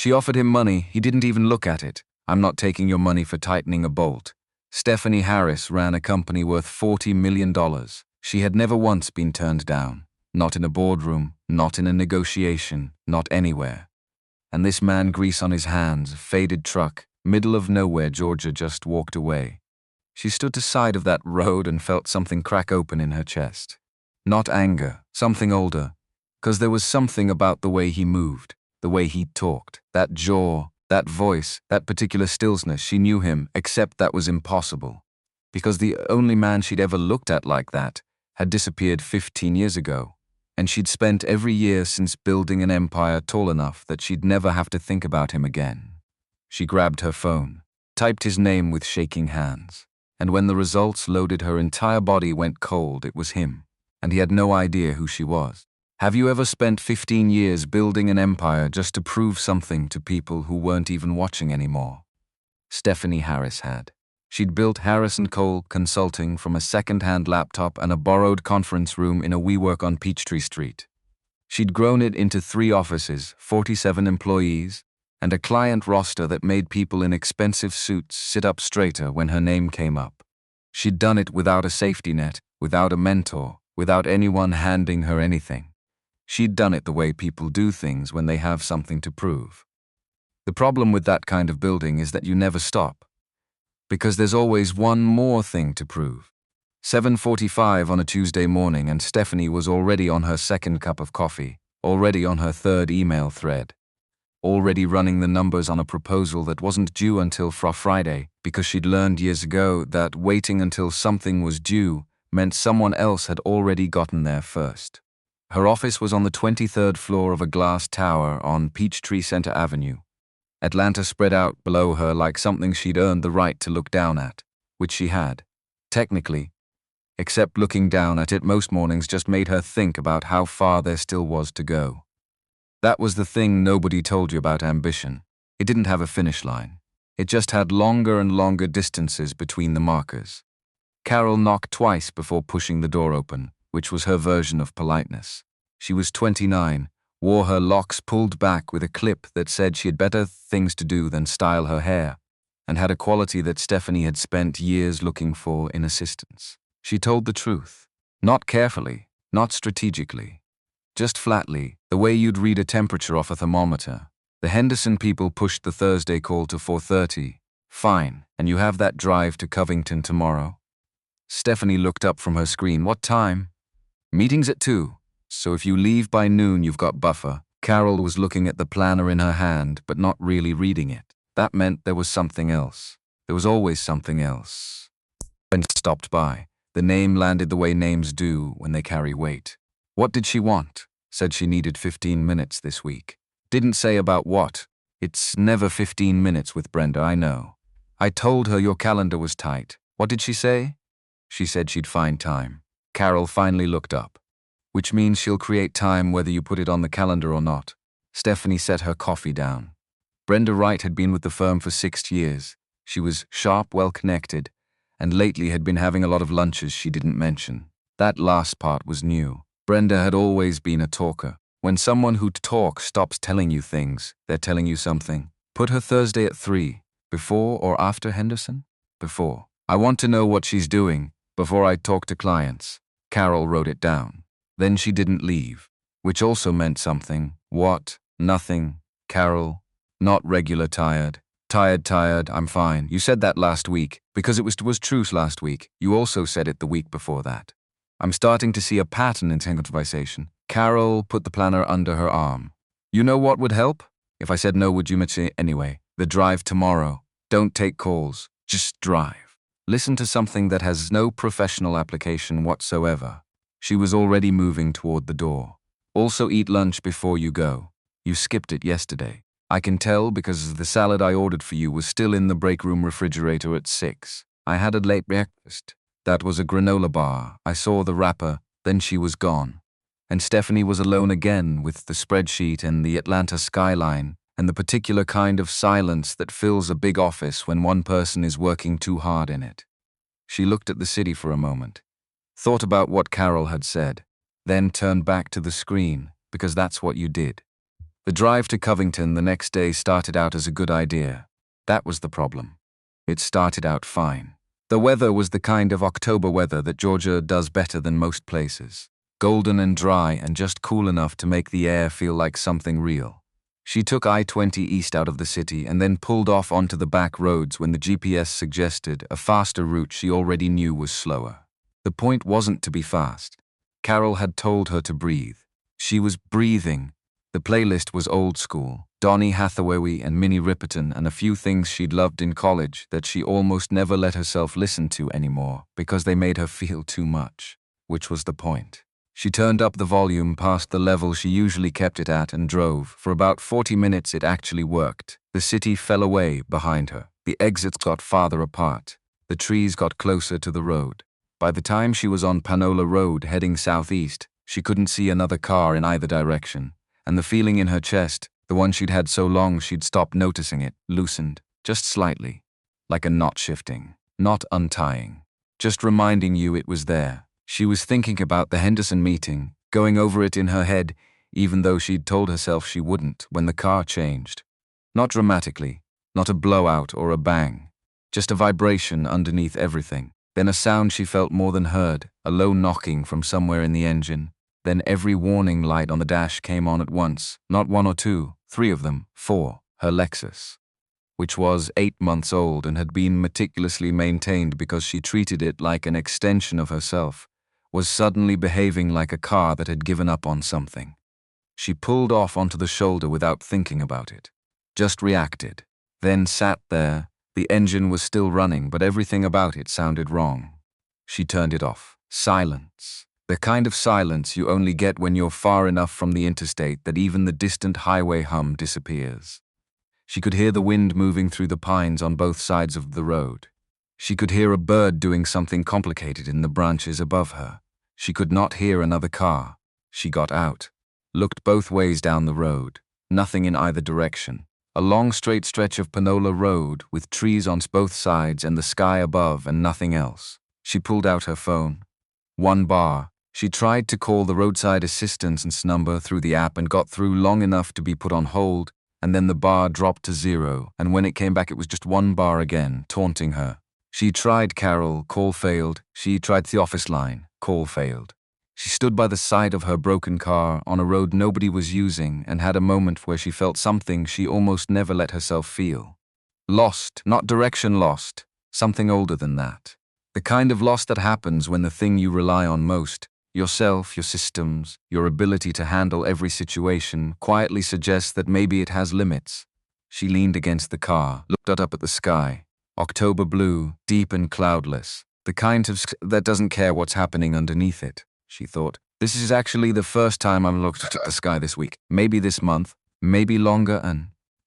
She offered him money, he didn't even look at it. I'm not taking your money for tightening a bolt. Stephanie Harris ran a company worth $40 million. She had never once been turned down. Not in a boardroom, not in a negotiation, not anywhere. And this man, grease on his hands, faded truck, middle of nowhere, Georgia, just walked away. She stood to side of that road and felt something crack open in her chest. Not anger, something older. 'Cause there was something about the way he moved, the way he talked, that jaw, that voice, that particular stillness. She knew him, except that was impossible. Because the only man she'd ever looked at like that had disappeared 15 years ago. And she'd spent every year since building an empire tall enough that she'd never have to think about him again. She grabbed her phone, typed his name with shaking hands. And when the results loaded, her entire body went cold. It was him. And he had no idea who she was. Have you ever spent 15 years building an empire just to prove something to people who weren't even watching anymore? Stephanie Harris had. She'd built Harris & Cole Consulting from a second-hand laptop and a borrowed conference room in a WeWork on Peachtree Street. She'd grown it into 3 offices, 47 employees, and a client roster that made people in expensive suits sit up straighter when her name came up. She'd done it without a safety net, without a mentor, without anyone handing her anything. She'd done it the way people do things when they have something to prove. The problem with that kind of building is that you never stop. Because there's always one more thing to prove. 7:45 on a Tuesday morning, and Stephanie was already on her second cup of coffee, already on her third email thread, already running the numbers on a proposal that wasn't due until Friday, because she'd learned years ago that waiting until something was due meant someone else had already gotten there first. Her office was on the 23rd floor of a glass tower on Peachtree Center Avenue. Atlanta spread out below her like something she'd earned the right to look down at, which she had, technically, except looking down at it most mornings just made her think about how far there still was to go. That was the thing nobody told you about ambition. It didn't have a finish line. It just had longer and longer distances between the markers. Carol knocked twice before pushing the door open, which was her version of politeness. She was 29, wore her locks pulled back with a clip that said she had better things to do than style her hair, and had a quality that Stephanie had spent years looking for in assistants. She told the truth, not carefully, not strategically, just flatly, the way you'd read a temperature off a thermometer. The Henderson people pushed the Thursday call to 4:30. Fine, and you have that drive to Covington tomorrow? Stephanie looked up from her screen. What time? Meeting's at 2, so if you leave by noon you've got buffer. Carol was looking at the planner in her hand, but not really reading it. That meant there was something else. There was always something else. And stopped by. The name landed the way names do when they carry weight. What did she want? Said she needed 15 minutes this week. Didn't say about what. It's never 15 minutes with Brenda, I know. I told her your calendar was tight. What did she say? She said she'd find time. Carol finally looked up. Which means she'll create time whether you put it on the calendar or not. Stephanie set her coffee down. Brenda Wright had been with the firm for 6 years. She was sharp, well-connected, and lately had been having a lot of lunches she didn't mention. That last part was new. Brenda had always been a talker. When someone who talks stops telling you things, they're telling you something. Put her Thursday at 3. Before or after Henderson? Before. I want to know what she's doing before I talk to clients. Carol wrote it down. Then she didn't leave, which also meant something. What? Nothing. Carol. Not regular tired. Tired, I'm fine. You said that last week, because it was true last week. You also said it the week before that. I'm starting to see a pattern in conversation. Carol put the planner under her arm. You know what would help? If I said no, would you say anyway? The drive tomorrow. Don't take calls. Just drive. Listen to something that has no professional application whatsoever. She was already moving toward the door. Also eat lunch before you go. You skipped it yesterday. I can tell because the salad I ordered for you was still in the break room refrigerator at 6. I had a late breakfast. That was a granola bar. I saw the wrapper, then she was gone. And Stephanie was alone again with the spreadsheet and the Atlanta skyline and the particular kind of silence that fills a big office when one person is working too hard in it. She looked at the city for a moment, thought about what Carol had said, then turned back to the screen, because that's what you did. The drive to Covington the next day started out as a good idea. That was the problem. It started out fine. The weather was the kind of October weather that Georgia does better than most places. Golden and dry and just cool enough to make the air feel like something real. She took I-20 east out of the city and then pulled off onto the back roads when the GPS suggested a faster route she already knew was slower. The point wasn't to be fast. Carol had told her to breathe. She was breathing. The playlist was old school, Donny Hathaway and Minnie Riperton and a few things she'd loved in college that she almost never let herself listen to anymore because they made her feel too much, which was the point. She turned up the volume past the level she usually kept it at and drove. For about 40 minutes it actually worked. The city fell away behind her. The exits got farther apart. The trees got closer to the road. By the time she was on Panola Road heading southeast, she couldn't see another car in either direction. And the feeling in her chest, the one she'd had so long she'd stopped noticing it, loosened, just slightly, like a knot shifting, not untying, just reminding you it was there. She was thinking about the Henderson meeting, going over it in her head, even though she'd told herself she wouldn't, when the car changed. Not dramatically, not a blowout or a bang, just a vibration underneath everything. Then a sound she felt more than heard, a low knocking from somewhere in the engine. Then every warning light on the dash came on at once, not one or two, 3 of them, 4, her Lexus, which was 8 months old and had been meticulously maintained because she treated it like an extension of herself, was suddenly behaving like a car that had given up on something. She pulled off onto the shoulder without thinking about it, just reacted, then sat there. The engine was still running, but everything about it sounded wrong. She turned it off. Silence. The kind of silence you only get when you're far enough from the interstate that even the distant highway hum disappears. She could hear the wind moving through the pines on both sides of the road. She could hear a bird doing something complicated in the branches above her. She could not hear another car. She got out, looked both ways down the road. Nothing in either direction. A long straight stretch of Panola Road with trees on both sides and the sky above and nothing else. She pulled out her phone. 1 bar. She tried to call the roadside assistance number through the app and got through long enough to be put on hold, and then the bar dropped to 0, and when it came back it was just 1 bar again, taunting her. She tried Carol, call failed. She tried the office line, call failed. She stood by the side of her broken car on a road nobody was using and had a moment where she felt something she almost never let herself feel. Lost, not direction lost, something older than that. The kind of loss that happens when the thing you rely on most, yourself, your systems, your ability to handle every situation, quietly suggests that maybe it has limits. She leaned against the car, looked up at the sky. October blue, deep and cloudless. The kind of that doesn't care what's happening underneath it, she thought. This is actually the first time I've looked at the sky this week. Maybe this month, maybe longer,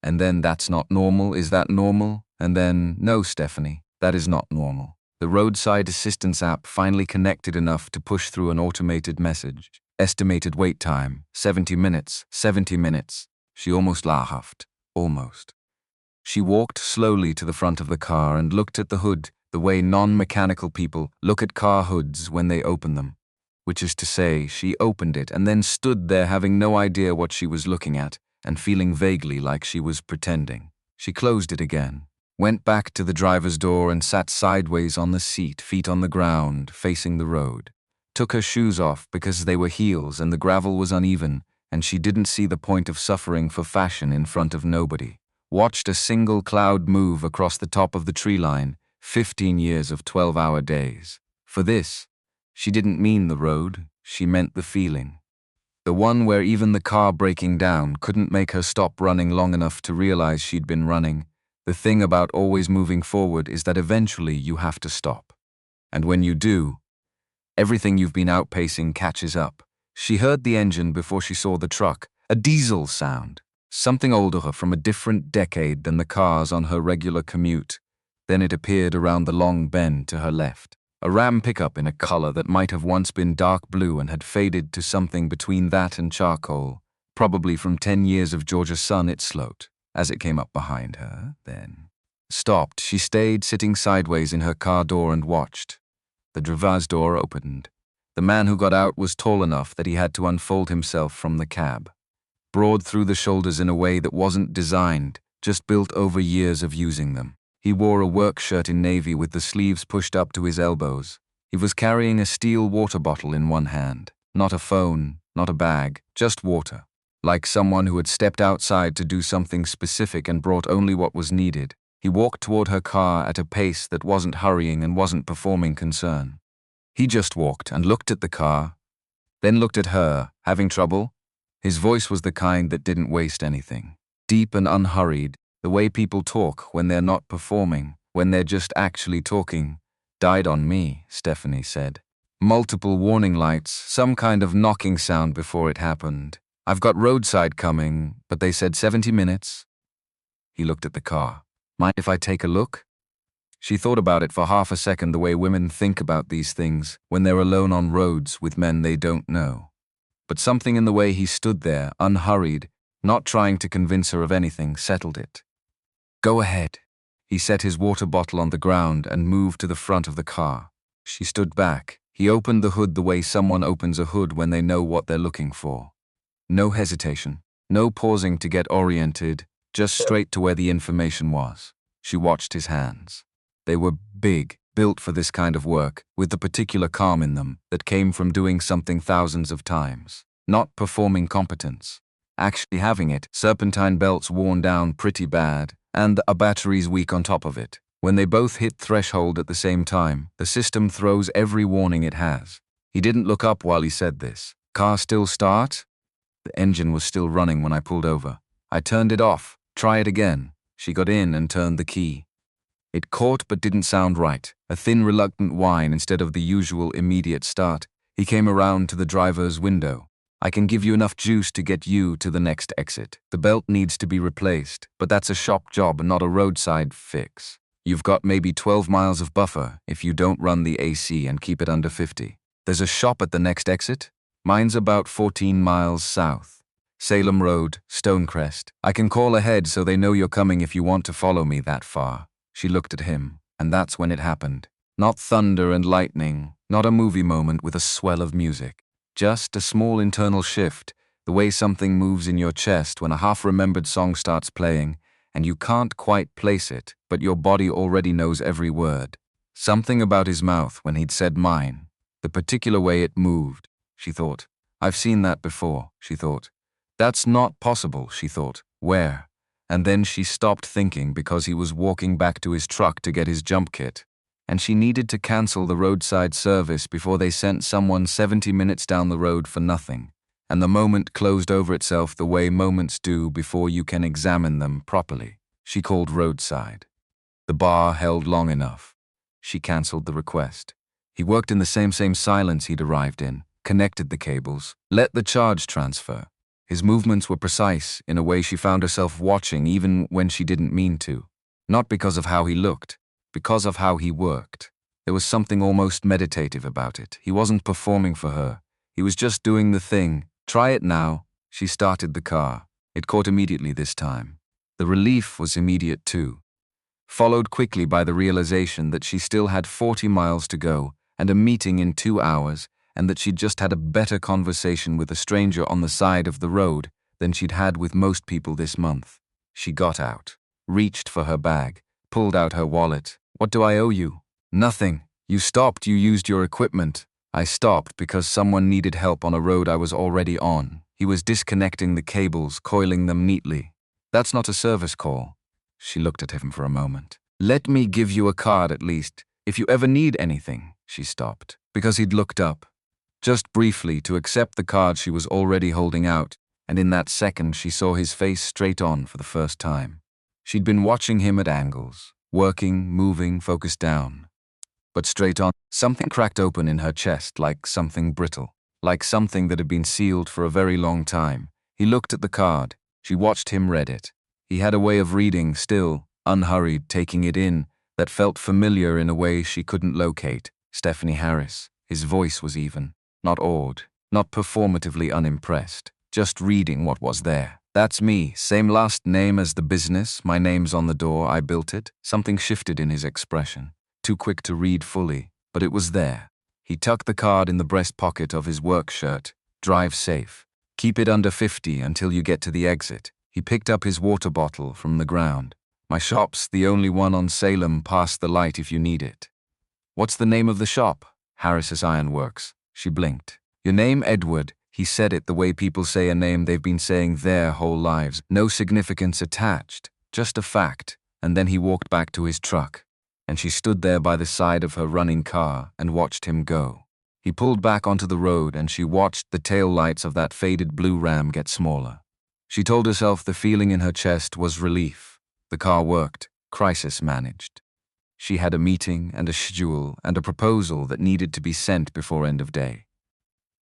and then that's not normal. Is that normal? And then, no, Stephanie, that is not normal. The roadside assistance app finally connected enough to push through an automated message. Estimated wait time, 70 minutes, 70 minutes. She almost laughed. Almost. She walked slowly to the front of the car and looked at the hood the way non-mechanical people look at car hoods when they open them. Which is to say, she opened it and then stood there having no idea what she was looking at and feeling vaguely like she was pretending. She closed it again. Went back to the driver's door and sat sideways on the seat, feet on the ground, facing the road. Took her shoes off because they were heels and the gravel was uneven, and she didn't see the point of suffering for fashion in front of nobody. Watched a single cloud move across the top of the tree line, 15 years of 12-hour days. For this, she didn't mean the road, she meant the feeling. The one where even the car breaking down couldn't make her stop running long enough to realize she'd been running. The thing about always moving forward is that eventually you have to stop. And when you do, everything you've been outpacing catches up. She heard the engine before she saw the truck, a diesel sound, something older from a different decade than the cars on her regular commute. Then it appeared around the long bend to her left. A Ram pickup in a color that might have once been dark blue and had faded to something between that and charcoal, probably from 10 years of Georgia sun it slowed. As it came up behind her, then stopped. She stayed sitting sideways in her car door and watched. The driver's door opened. The man who got out was tall enough that he had to unfold himself from the cab. broad through the shoulders in a way that wasn't designed, just built over years of using them. He wore a work shirt in navy with the sleeves pushed up to his elbows. He was carrying a steel water bottle in one hand. Not a phone, not a bag, just water. Like someone who had stepped outside to do something specific and brought only what was needed. He walked toward her car at a pace that wasn't hurrying and wasn't performing concern. He just walked and looked at the car, then looked at her. Having trouble? His voice was the kind that didn't waste anything. Deep and unhurried, the way people talk when they're not performing, when they're just actually talking. Died on me, Stephanie said. Multiple warning lights, some kind of knocking sound before it happened. I've got roadside coming, but they said 70 minutes. He looked at the car. Mind if I take a look? She thought about it for half a second, the way women think about these things when they're alone on roads with men they don't know. But something in the way he stood there, unhurried, not trying to convince her of anything, settled it. Go ahead. He set his water bottle on the ground and moved to the front of the car. She stood back. He opened the hood the way someone opens a hood when they know what they're looking for. No hesitation, no pausing to get oriented, just straight to where the information was. She watched his hands. They were big, built for this kind of work, with the particular calm in them that came from doing something thousands of times. Not performing competence. Actually having it. Serpentine belts worn down pretty bad, and a battery's weak on top of it. When they both hit threshold at the same time, the system throws every warning it has. He didn't look up while he said this. Car still start? The engine was still running when I pulled over. I turned it off. Try it again. She got in and turned the key. It caught but didn't sound right. A thin, reluctant whine instead of the usual immediate start. He came around to the driver's window. I can give you enough juice to get you to the next exit. The belt needs to be replaced, but that's a shop job and not a roadside fix. You've got maybe 12 miles of buffer if you don't run the AC and keep it under 50. There's a shop at the next exit? Mine's about 14 miles south. Salem Road, Stonecrest. I can call ahead so they know you're coming if you want to follow me that far. She looked at him, and that's when it happened. Not thunder and lightning, not a movie moment with a swell of music. Just a small internal shift, the way something moves in your chest when a half-remembered song starts playing, and you can't quite place it, but your body already knows every word. Something about his mouth when he'd said mine. The particular way it moved, she thought. I've seen that before, she thought. That's not possible, she thought. Where? And then she stopped thinking because he was walking back to his truck to get his jump kit. And she needed to cancel the roadside service before they sent someone 70 minutes down the road for nothing. And the moment closed over itself the way moments do before you can examine them properly. She called roadside. The bar held long enough. She cancelled the request. He worked in the same silence he'd arrived in, connected the cables, let the charge transfer. His movements were precise in a way she found herself watching even when she didn't mean to. Not because of how he looked, because of how he worked. There was something almost meditative about it. He wasn't performing for her. He was just doing the thing. Try it now. She started the car. It caught immediately this time. The relief was immediate too. Followed quickly by the realization that she still had 40 miles to go and a meeting in 2 hours, and that she'd just had a better conversation with a stranger on the side of the road than she'd had with most people this month. She got out, reached for her bag, pulled out her wallet. What do I owe you? Nothing. You stopped, you used your equipment. I stopped because someone needed help on a road I was already on. He was disconnecting the cables, coiling them neatly. That's not a service call. She looked at him for a moment. Let me give you a card at least. If you ever need anything. She stopped, because he'd looked up. Just briefly to accept the card she was already holding out, and in that second she saw his face straight on for the first time. She'd been watching him at angles, working, moving, focused down. But straight on, something cracked open in her chest like something brittle, like something that had been sealed for a very long time. He looked at the card. She watched him read it. He had a way of reading, still, unhurried, taking it in, that felt familiar in a way she couldn't locate. Stephanie Harris. His voice was even. Not awed, not performatively unimpressed, just reading what was there. That's me, same last name as the business, my name's on the door, I built it. Something shifted in his expression, too quick to read fully, but it was there. He tucked the card in the breast pocket of his work shirt. Drive safe. Keep it under 50 until you get to the exit. He picked up his water bottle from the ground. My shop's the only one on Salem past the light if you need it. What's the name of the shop? Harris's Ironworks. She blinked. Your name, Edward. He said it the way people say a name they've been saying their whole lives. No significance attached, just a fact. And then he walked back to his truck. And she stood there by the side of her running car and watched him go. He pulled back onto the road and she watched the tail lights of that faded blue Ram get smaller. She told herself the feeling in her chest was relief. The car worked, crisis managed. She had a meeting and a schedule and a proposal that needed to be sent before end of day.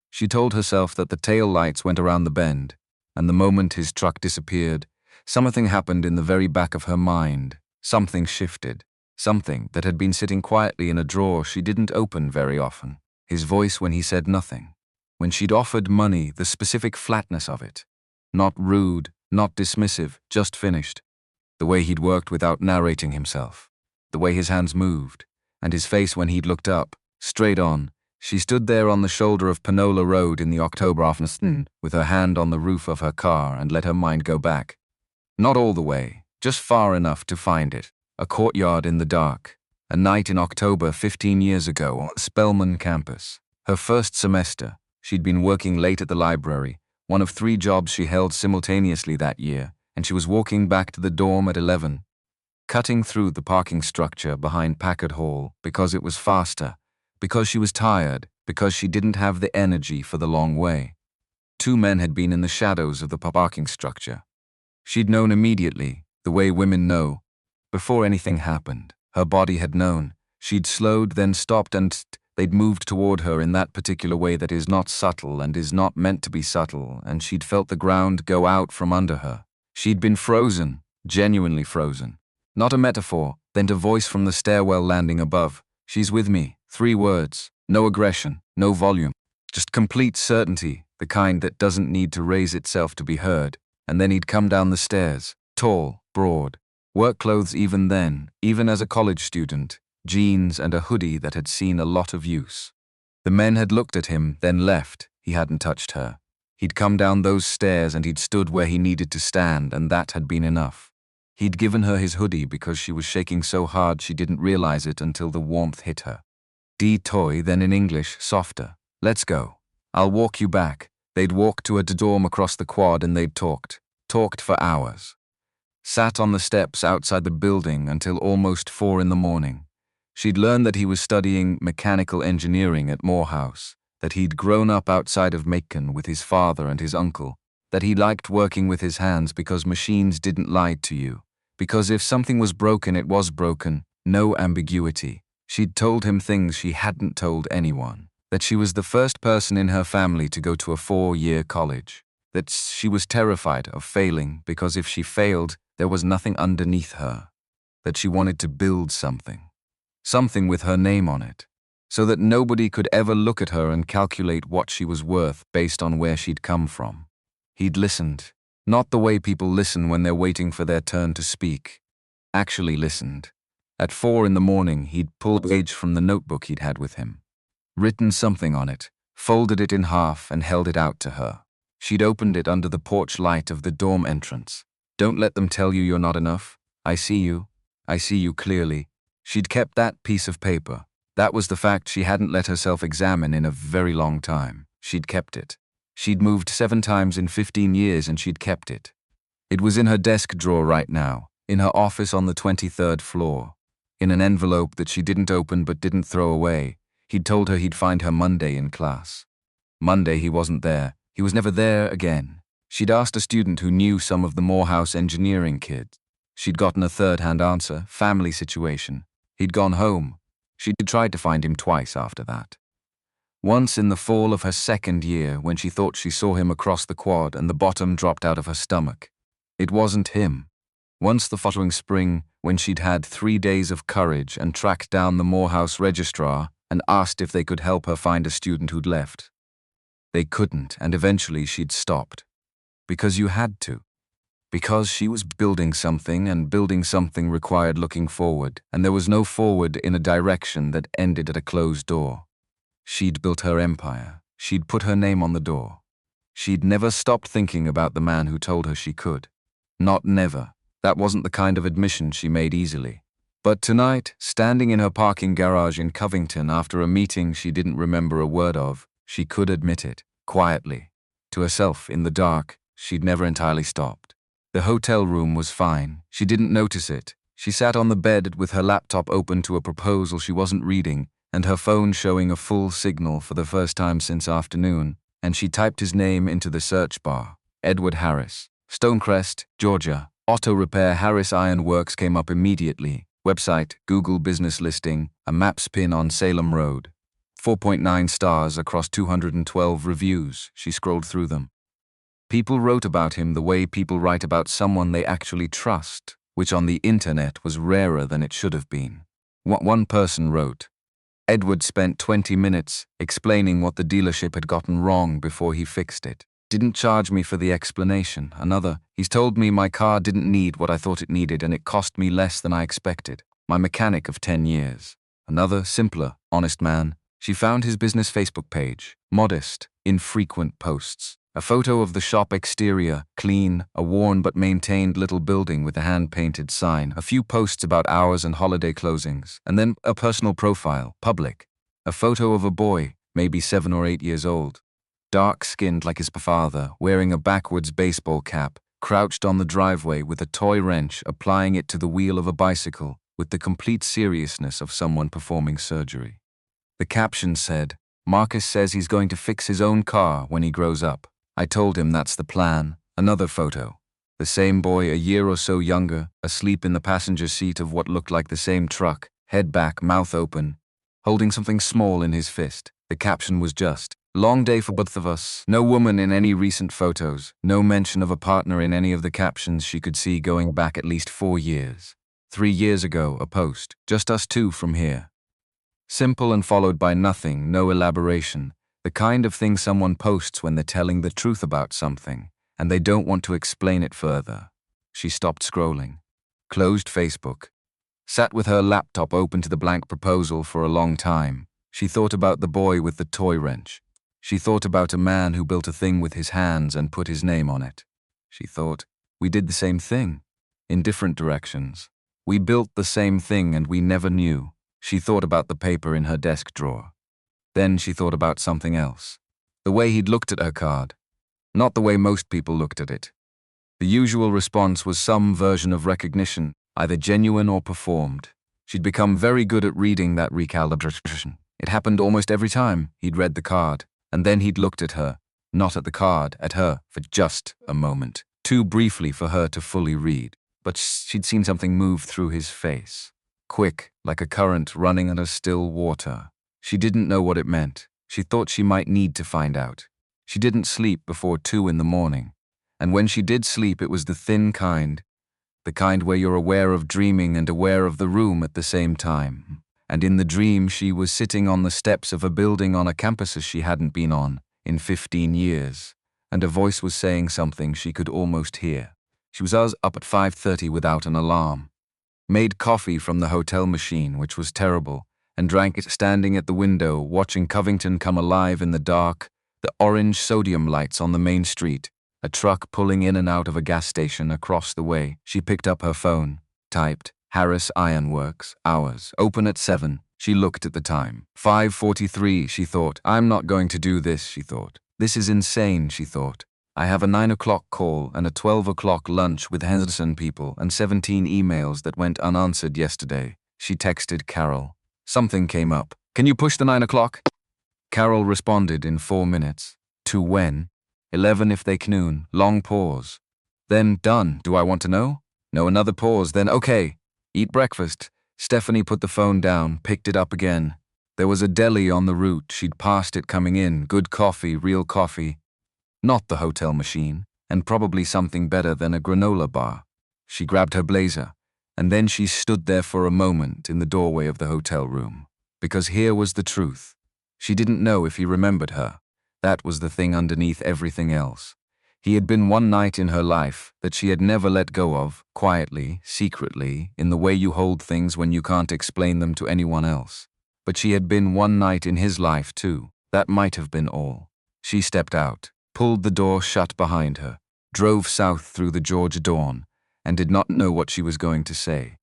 She told herself that the tail lights went around the bend, and the moment his truck disappeared, something happened in the very back of her mind. Something shifted. Something that had been sitting quietly in a drawer she didn't open very often. His voice when he said nothing. When she'd offered money, the specific flatness of it. Not rude, not dismissive, just finished. The way he'd worked without narrating himself. The way his hands moved. And his face when he'd looked up, straight on. She stood there on the shoulder of Panola Road in the October afternoon, with her hand on the roof of her car and let her mind go back. Not all the way, just far enough to find it. A courtyard in the dark. A night in October 15 years ago on Spelman campus. Her first semester, she'd been working late at the library, one of 3 jobs she held simultaneously that year, and she was walking back to the dorm at 11. Cutting through the parking structure behind Packard Hall because it was faster, because she was tired, because she didn't have the energy for the long way. 2 men had been in the shadows of the parking structure. She'd known immediately, the way women know, before anything happened. Her body had known. She'd slowed, then stopped, and they'd moved toward her in that particular way that is not subtle and is not meant to be subtle, and she'd felt the ground go out from under her. She'd been frozen, genuinely frozen. Not a metaphor, then a voice from the stairwell landing above. She's with me. 3 words. No aggression, no volume. Just complete certainty, the kind that doesn't need to raise itself to be heard. And then he'd come down the stairs, tall, broad. Work clothes even then, even as a college student, jeans and a hoodie that had seen a lot of use. The men had looked at him, then left. He hadn't touched her. He'd come down those stairs and he'd stood where he needed to stand, and that had been enough. He'd given her his hoodie because she was shaking so hard she didn't realize it until the warmth hit her. Toy, then in English, softer. Let's go. I'll walk you back. They'd walked to a dorm across the quad and they'd talked for hours. Sat on the steps outside the building until almost 4 in the morning. She'd learned that he was studying mechanical engineering at Morehouse, that he'd grown up outside of Macon with his father and his uncle, that he liked working with his hands because machines didn't lie to you, because if something was broken, it was broken, no ambiguity. She'd told him things she hadn't told anyone, that she was the first person in her family to go to a 4-year college, that she was terrified of failing because if she failed, there was nothing underneath her, that she wanted to build something with her name on it, so that nobody could ever look at her and calculate what she was worth based on where she'd come from. He'd listened, not the way people listen when they're waiting for their turn to speak. Actually listened. At 4 in the morning, he'd pulled a page from the notebook he'd had with him, written something on it, folded it in half and held it out to her. She'd opened it under the porch light of the dorm entrance. Don't let them tell you you're not enough. I see you. I see you clearly. She'd kept that piece of paper. That was the fact she hadn't let herself examine in a very long time. She'd kept it. She'd moved 7 times in 15 years and she'd kept it. It was in her desk drawer right now, in her office on the 23rd floor, in an envelope that she didn't open but didn't throw away. He'd told her he'd find her Monday in class. Monday he wasn't there. He was never there again. She'd asked a student who knew some of the Morehouse engineering kids. She'd gotten a third-hand answer, family situation. He'd gone home. She'd tried to find him twice after that. Once in the fall of her 2nd year when she thought she saw him across the quad and the bottom dropped out of her stomach. It wasn't him. Once the following spring when she'd had 3 days of courage and tracked down the Morehouse registrar and asked if they could help her find a student who'd left. They couldn't, and eventually she'd stopped. Because you had to. Because she was building something, and building something required looking forward, and there was no forward in a direction that ended at a closed door. She'd built her empire. She'd put her name on the door. She'd never stopped thinking about the man who told her she could. Not never. That wasn't the kind of admission she made easily. But tonight, standing in her parking garage in Covington after a meeting she didn't remember a word of, she could admit it, quietly. To herself, in the dark, she'd never entirely stopped. The hotel room was fine. She didn't notice it. She sat on the bed with her laptop open to a proposal she wasn't reading, and her phone showing a full signal for the first time since afternoon, and she typed his name into the search bar. Edward Harris. Stonecrest, Georgia. Auto Repair Harris Iron Works came up immediately. Website, Google Business Listing, a maps pin on Salem Road. 4.9 stars across 212 reviews. She scrolled through them. People wrote about him the way people write about someone they actually trust, which on the internet was rarer than it should have been. One person wrote, Edward spent 20 minutes explaining what the dealership had gotten wrong before he fixed it. Didn't charge me for the explanation. Another, he's told me my car didn't need what I thought it needed and it cost me less than I expected. My mechanic of 10 years. Another, simpler, honest man. She found his business Facebook page. Modest, infrequent posts. A photo of the shop exterior, clean, a worn but maintained little building with a hand-painted sign, a few posts about hours and holiday closings, and then a personal profile, public. A photo of a boy, maybe 7 or 8 years old. Dark-skinned like his father, wearing a backwards baseball cap, crouched on the driveway with a toy wrench applying it to the wheel of a bicycle with the complete seriousness of someone performing surgery. The caption said, Marcus says he's going to fix his own car when he grows up. I told him that's the plan. Another photo. The same boy a year or so younger, asleep in the passenger seat of what looked like the same truck, head back, mouth open, holding something small in his fist. The caption was just, long day for both of us. No woman in any recent photos, no mention of a partner in any of the captions she could see going back at least 4 years. 3 years ago, a post, just us two from here. Simple and followed by nothing, no elaboration. The kind of thing someone posts when they're telling the truth about something, and they don't want to explain it further. She stopped scrolling. Closed Facebook. Sat with her laptop open to the blank proposal for a long time. She thought about the boy with the toy wrench. She thought about a man who built a thing with his hands and put his name on it. She thought, we did the same thing, in different directions. We built the same thing and we never knew. She thought about the paper in her desk drawer. Then she thought about something else. The way he'd looked at her card. Not the way most people looked at it. The usual response was some version of recognition, either genuine or performed. She'd become very good at reading that recalibration. It happened almost every time he'd read the card, and then he'd looked at her, not at the card, at her, for just a moment. Too briefly for her to fully read, but she'd seen something move through his face. Quick, like a current running under still water. She didn't know what it meant. She thought she might need to find out. She didn't sleep before 2 in the morning. And when she did sleep, it was the thin kind, the kind where you're aware of dreaming and aware of the room at the same time. And in the dream, she was sitting on the steps of a building on a campus she hadn't been on in 15 years. And a voice was saying something she could almost hear. She was up at 5:30 without an alarm. Made coffee from the hotel machine, which was terrible, and drank it standing at the window, watching Covington come alive in the dark, the orange sodium lights on the main street, a truck pulling in and out of a gas station across the way. She picked up her phone, typed, Harris Iron Works, hours, open at 7. She looked at the time. 5:43, she thought. I'm not going to do this, she thought. This is insane, she thought. I have a 9 o'clock call and a 12 o'clock lunch with Henderson people and 17 emails that went unanswered yesterday. She texted Carol. Something came up. Can you push the 9 o'clock? Carol responded in 4 minutes. To when? 11 if they knoon. Long pause. Then, done. Do I want to know? No, another pause. Then, okay. Eat breakfast. Stephanie put the phone down, picked it up again. There was a deli on the route. She'd passed it coming in. Good coffee, real coffee. Not the hotel machine, and probably something better than a granola bar. She grabbed her blazer, and then she stood there for a moment in the doorway of the hotel room. Because here was the truth. She didn't know if he remembered her. That was the thing underneath everything else. He had been one night in her life that she had never let go of, quietly, secretly, in the way you hold things when you can't explain them to anyone else. But she had been one night in his life too. That might have been all. She stepped out. pulled the door shut behind her, drove south through the Georgia dawn, and did not know what she was going to say,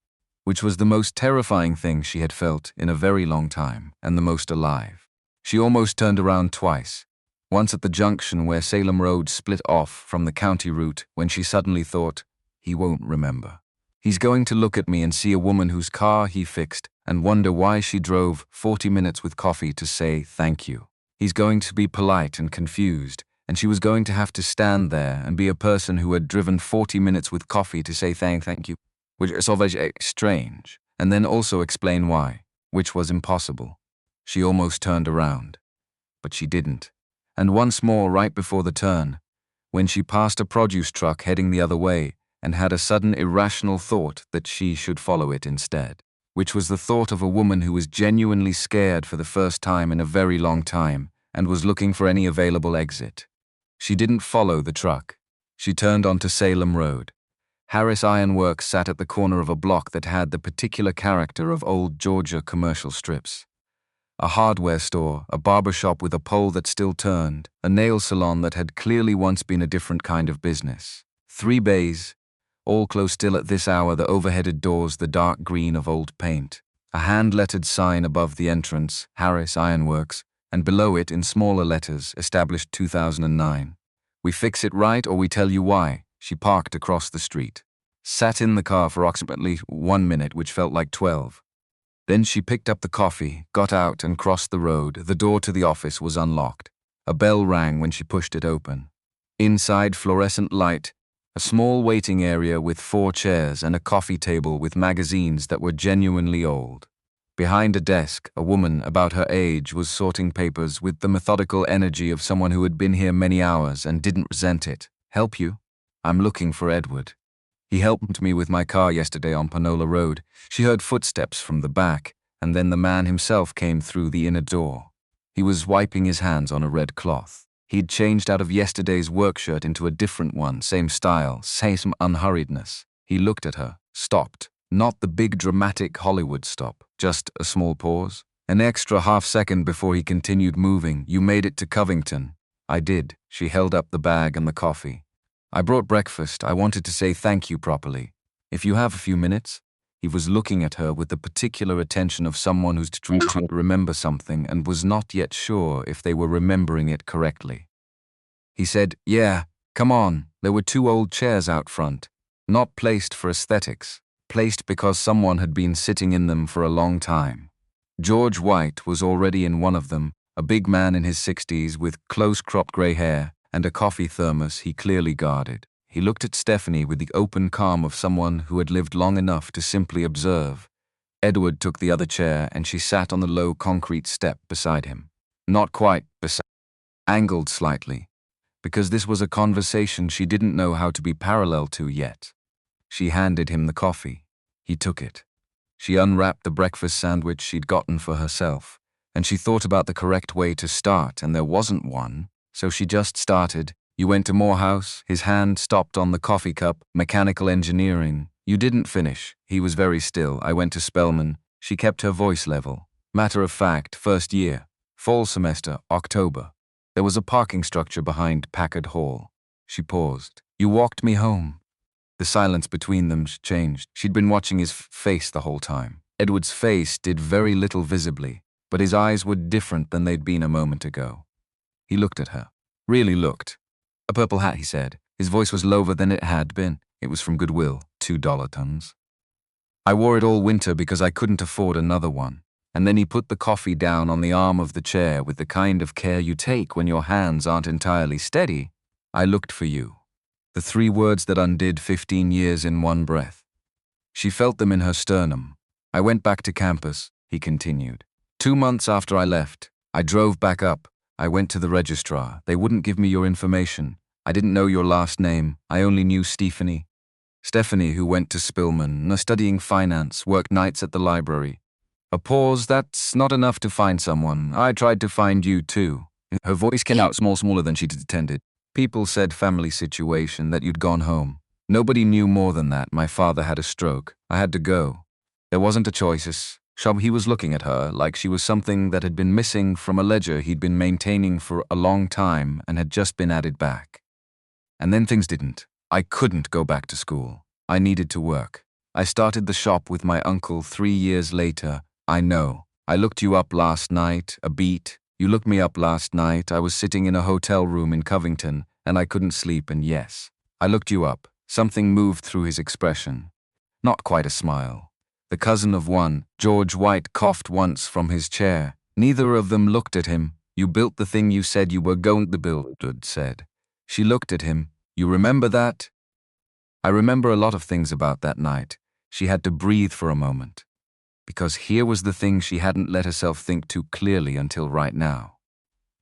which was the most terrifying thing she had felt in a very long time, and the most alive. She almost turned around twice, once at the junction where Salem Road split off from the county route, when she suddenly thought, he won't remember. He's going to look at me and see a woman whose car he fixed and wonder why she drove 40 minutes with coffee to say thank you. He's going to be polite and confused, and she was going to have to stand there and be a person who had driven 40 minutes with coffee to say thank you, which is very strange, and then also explain why, which was impossible. She almost turned around, but she didn't. And once more right before the turn, when she passed a produce truck heading the other way, and had a sudden irrational thought that she should follow it instead, which was the thought of a woman who was genuinely scared for the first time in a very long time and was looking for any available exit. She didn't follow the truck. She turned onto Salem Road. Harris Iron Works sat at the corner of a block that had the particular character of old Georgia commercial strips. A hardware store, a barber shop with a pole that still turned, a nail salon that had clearly once been a different kind of business. 3 bays, all closed still at this hour, the overheaded doors the dark green of old paint. A hand-lettered sign above the entrance, Harris Iron Works, and below it in smaller letters, established 2009. We fix it right or we tell you why. She parked across the street. Sat in the car for approximately 1 minute, which felt like 12. Then she picked up the coffee, got out and crossed the road. The door to the office was unlocked. A bell rang when she pushed it open. Inside, fluorescent light, a small waiting area with 4 chairs and a coffee table with magazines that were genuinely old. Behind a desk, a woman about her age was sorting papers with the methodical energy of someone who had been here many hours and didn't resent it. Help you? I'm looking for Edward. He helped me with my car yesterday on Panola Road. She heard footsteps from the back, and then the man himself came through the inner door. He was wiping his hands on a red cloth. He'd changed out of yesterday's work shirt into a different one, same style, same unhurriedness. He looked at her, stopped. Not the big dramatic Hollywood stop, just a small pause. An extra half-second before he continued moving. You made it to Covington. I did. She held up the bag and the coffee. I brought breakfast. I wanted to say thank you properly. If you have a few minutes. He was looking at her with the particular attention of someone who's trying to remember something and was not yet sure if they were remembering it correctly. He said, yeah, come on. There were 2 old chairs out front, not placed for aesthetics, placed because someone had been sitting in them for a long time. George White was already in one of them, a big man in his 60s with close-cropped gray hair and a coffee thermos he clearly guarded. He looked at Stephanie with the open calm of someone who had lived long enough to simply observe. Edward took the other chair and she sat on the low concrete step beside him. Not quite beside, angled slightly, because this was a conversation she didn't know how to be parallel to yet. She handed him the coffee. He took it. She unwrapped the breakfast sandwich she'd gotten for herself, and she thought about the correct way to start, and there wasn't one, so she just started. You went to Morehouse. His hand stopped on the coffee cup. Mechanical engineering. You didn't finish. He was very still. I went to Spelman. She kept her voice level. Matter of fact, first year. Fall semester, October. There was a parking structure behind Packard Hall. She paused. You walked me home. The silence between them changed. She'd been watching his face the whole time. Edward's face did very little visibly, but his eyes were different than they'd been a moment ago. He looked at her. Really looked. A purple hat, he said. His voice was lower than it had been. It was from Goodwill, $2 tons. I wore it all winter because I couldn't afford another one. And then he put the coffee down on the arm of the chair with the kind of care you take when your hands aren't entirely steady. I looked for you. The 3 words that undid 15 years in one breath. She felt them in her sternum. I went back to campus, he continued. 2 months after I left, I drove back up. I went to the registrar. They wouldn't give me your information. I didn't know your last name. I only knew Stephanie. Stephanie, who went to Spilman, studying finance, worked nights at the library. A pause. That's not enough to find someone. I tried to find you too. Her voice came out smaller than she'd intended. People said family situation, that you'd gone home. Nobody knew more than that. My father had a stroke. I had to go. There wasn't a choice. He was looking at her like she was something that had been missing from a ledger he'd been maintaining for a long time and had just been added back. And then things didn't. I couldn't go back to school. I needed to work. I started the shop with my uncle 3 years later. I know. I looked you up last night, a beat. You looked me up last night. I was sitting in a hotel room in Covington, and I couldn't sleep, and yes, I looked you up. Something moved through his expression. Not quite a smile. The cousin of one, George White, coughed once from his chair. Neither of them looked at him. You built the thing you said you were going to build, Dud said. She looked at him. You remember that? I remember a lot of things about that night. She had to breathe for a moment. Because here was the thing she hadn't let herself think too clearly until right now.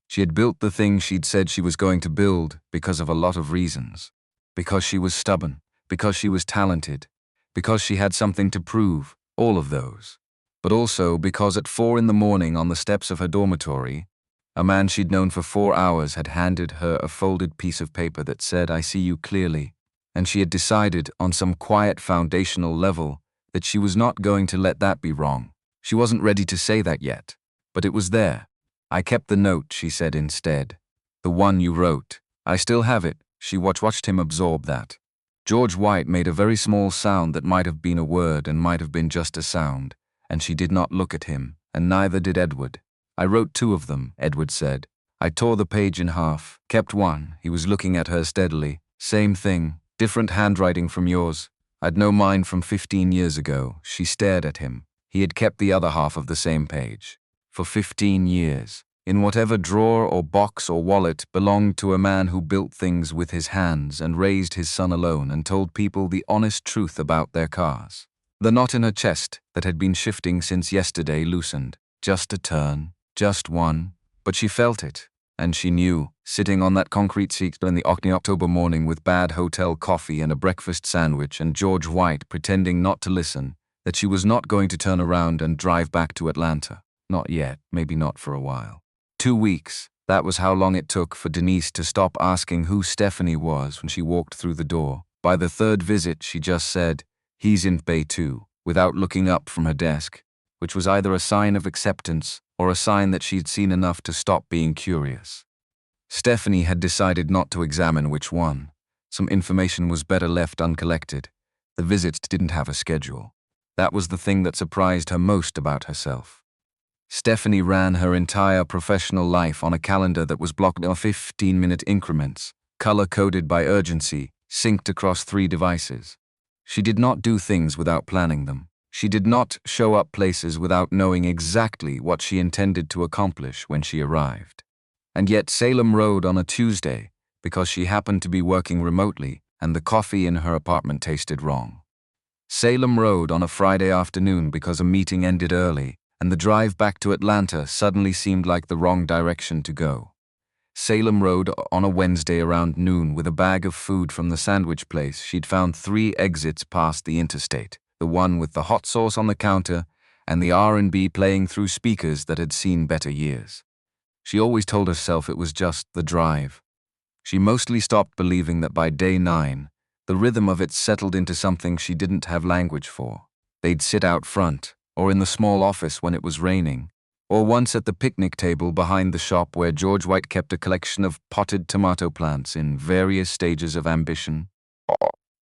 She had built the thing she'd said she was going to build because of a lot of reasons. Because she was stubborn, because she was talented, because she had something to prove, all of those. But also because at 4 a.m. on the steps of her dormitory, a man she'd known for 4 hours had handed her a folded piece of paper that said, "I see you clearly," and she had decided on some quiet foundational level that she was not going to let that be wrong. She wasn't ready to say that yet, but it was there. I kept the note, she said instead. The one you wrote. I still have it. She watched him absorb that. George White made a very small sound that might have been a word and might have been just a sound, and she did not look at him, and neither did Edward. I wrote 2 of them, Edward said. I tore the page in half, kept one. He was looking at her steadily. Same thing, different handwriting from yours. I'd know mine from 15 years ago. She stared at him. He had kept the other half of the same page. For 15 years. In whatever drawer or box or wallet belonged to a man who built things with his hands and raised his son alone and told people the honest truth about their cars. The knot in her chest that had been shifting since yesterday loosened. Just a turn. Just one, but she felt it, and she knew, sitting on that concrete seat in the October morning with bad hotel coffee and a breakfast sandwich and George White pretending not to listen, that she was not going to turn around and drive back to Atlanta. Not yet, maybe not for a while. 2 weeks, that was how long it took for Denise to stop asking who Stephanie was when she walked through the door. By the 3rd visit, she just said, "He's in Bay 2, without looking up from her desk, which was either a sign of acceptance or a sign that she'd seen enough to stop being curious. Stephanie had decided not to examine which one. Some information was better left uncollected. The visits didn't have a schedule. That was the thing that surprised her most about herself. Stephanie ran her entire professional life on a calendar that was blocked in 15-minute increments, color-coded by urgency, synced across 3 devices. She did not do things without planning them. She did not show up places without knowing exactly what she intended to accomplish when she arrived. And yet Salem Road on a Tuesday, because she happened to be working remotely and the coffee in her apartment tasted wrong. Salem Road on a Friday afternoon because a meeting ended early and the drive back to Atlanta suddenly seemed like the wrong direction to go. Salem Road on a Wednesday around noon with a bag of food from the sandwich place she'd found 3 exits past the interstate. The one with the hot sauce on the counter, and the R&B playing through speakers that had seen better years. She always told herself it was just the drive. She mostly stopped believing that by day 9, the rhythm of it settled into something she didn't have language for. They'd sit out front, or in the small office when it was raining, or once at the picnic table behind the shop where George White kept a collection of potted tomato plants in various stages of ambition.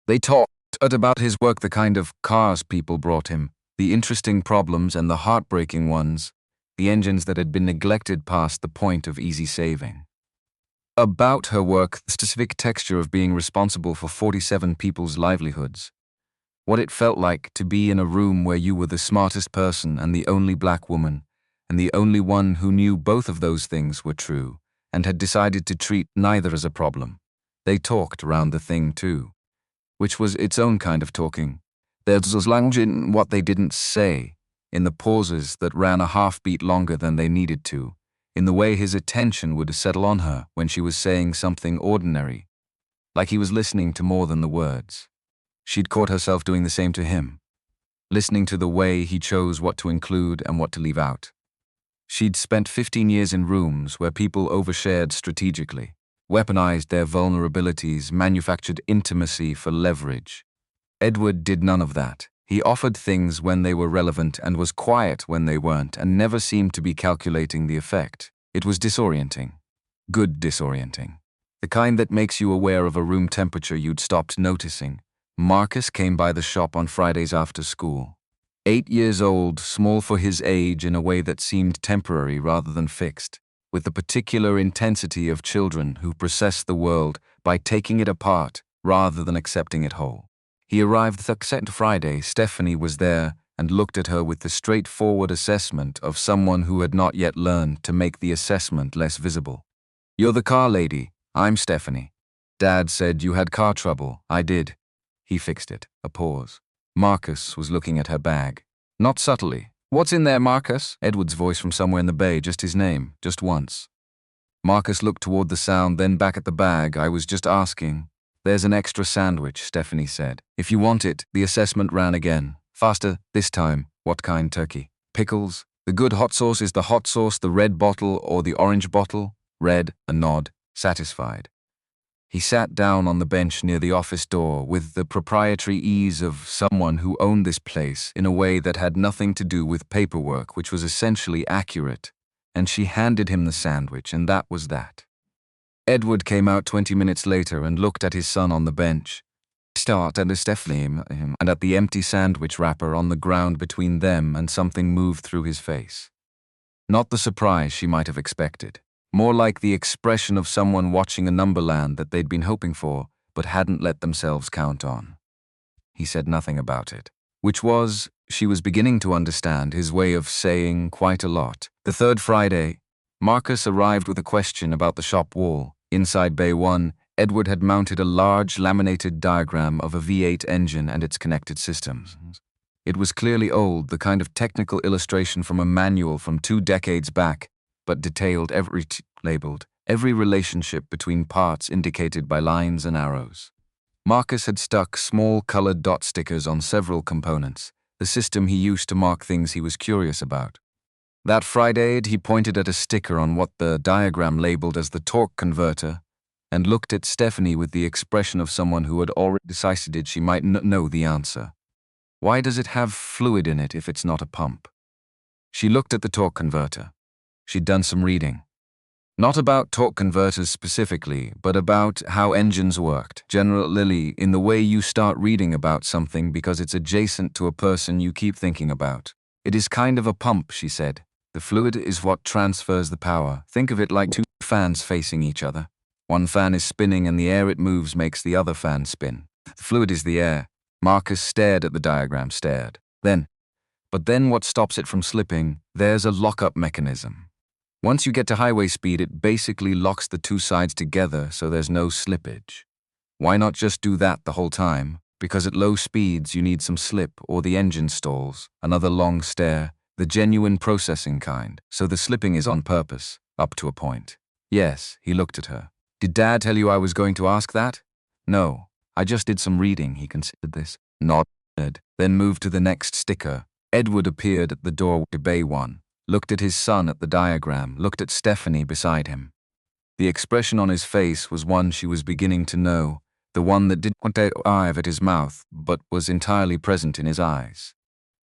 They talked about his work, the kind of cars people brought him, the interesting problems and the heartbreaking ones, the engines that had been neglected past the point of easy saving. About her work, the specific texture of being responsible for 47 people's livelihoods. What it felt like to be in a room where you were the smartest person and the only black woman, and the only one who knew both of those things were true, and had decided to treat neither as a problem. They talked around the thing too, which was its own kind of talking. There was language in what they didn't say, in the pauses that ran a half-beat longer than they needed to, in the way his attention would settle on her when she was saying something ordinary, like he was listening to more than the words. She'd caught herself doing the same to him, listening to the way he chose what to include and what to leave out. She'd spent 15 years in rooms where people overshared strategically, weaponized their vulnerabilities, manufactured intimacy for leverage. Edward did none of that. He offered things when they were relevant and was quiet when they weren't, and never seemed to be calculating the effect. It was disorienting. Good disorienting. The kind that makes you aware of a room temperature you'd stopped noticing. Marcus came by the shop on Fridays after school. 8 years old, small for his age in a way that seemed temporary rather than fixed, with the particular intensity of children who process the world by taking it apart rather than accepting it whole. He arrived the second Friday. Stephanie was there and looked at her with the straightforward assessment of someone who had not yet learned to make the assessment less visible. "You're the car lady. I'm Stephanie. Dad said you had car trouble. I did." He fixed it. A pause. Marcus was looking at her bag. Not subtly. "What's in there, Marcus?" Edward's voice from somewhere in the bay, just his name, just once. Marcus looked toward the sound, then back at the bag. "I was just asking." "There's an extra sandwich," Stephanie said. "If you want it." The assessment ran again. Faster, this time. "What kind, turkey?" "Pickles." "The good hot sauce is the hot sauce, the red bottle or the orange bottle?" Red, a nod, satisfied. He sat down on the bench near the office door with the proprietary ease of someone who owned this place in a way that had nothing to do with paperwork, which was essentially accurate, and she handed him the sandwich, and that was that. Edward came out 20 minutes later and looked at his son on the bench. Start at Stephanie and at the empty sandwich wrapper on the ground between them, and something moved through his face. Not the surprise she might have expected. More like the expression of someone watching a numberland that they'd been hoping for, but hadn't let themselves count on. He said nothing about it, which was, she was beginning to understand, his way of saying quite a lot. The third Friday, Marcus arrived with a question about the shop wall. Inside Bay 1, Edward had mounted a large laminated diagram of a V8 engine and its connected systems. It was clearly old, the kind of technical illustration from a manual from 2 decades back, but detailed, labeled, every relationship between parts indicated by lines and arrows. Marcus had stuck small colored dot stickers on several components, the system he used to mark things he was curious about. That Friday, he pointed at a sticker on what the diagram labeled as the torque converter and looked at Stephanie with the expression of someone who had already decided she might know the answer. Why does it have fluid in it if it's not a pump? She looked at the torque converter. She'd done some reading. Not about torque converters specifically, but about how engines worked, generally in the way you start reading about something because it's adjacent to a person you keep thinking about. "It is kind of a pump," she said. "The fluid is what transfers the power. Think of it like 2 fans facing each other. One fan is spinning and the air it moves makes the other fan spin. The fluid is the air." Marcus stared at the diagram, But then what stops it from slipping? There's a lock-up mechanism. Once you get to highway speed, it basically locks the 2 sides together so there's no slippage. Why not just do that the whole time? Because at low speeds you need some slip or the engine stalls. Another long stare, the genuine processing kind. So the slipping is on purpose, up to a point. Yes, he looked at her. "Did Dad tell you I was going to ask that?" "No, I just did some reading." He considered this. Nodded, then moved to the next sticker. Edward appeared at the door to Bay 1, looked at his son at the diagram, looked at Stephanie beside him. The expression on his face was one she was beginning to know, the one that didn't want to dive at his mouth, but was entirely present in his eyes.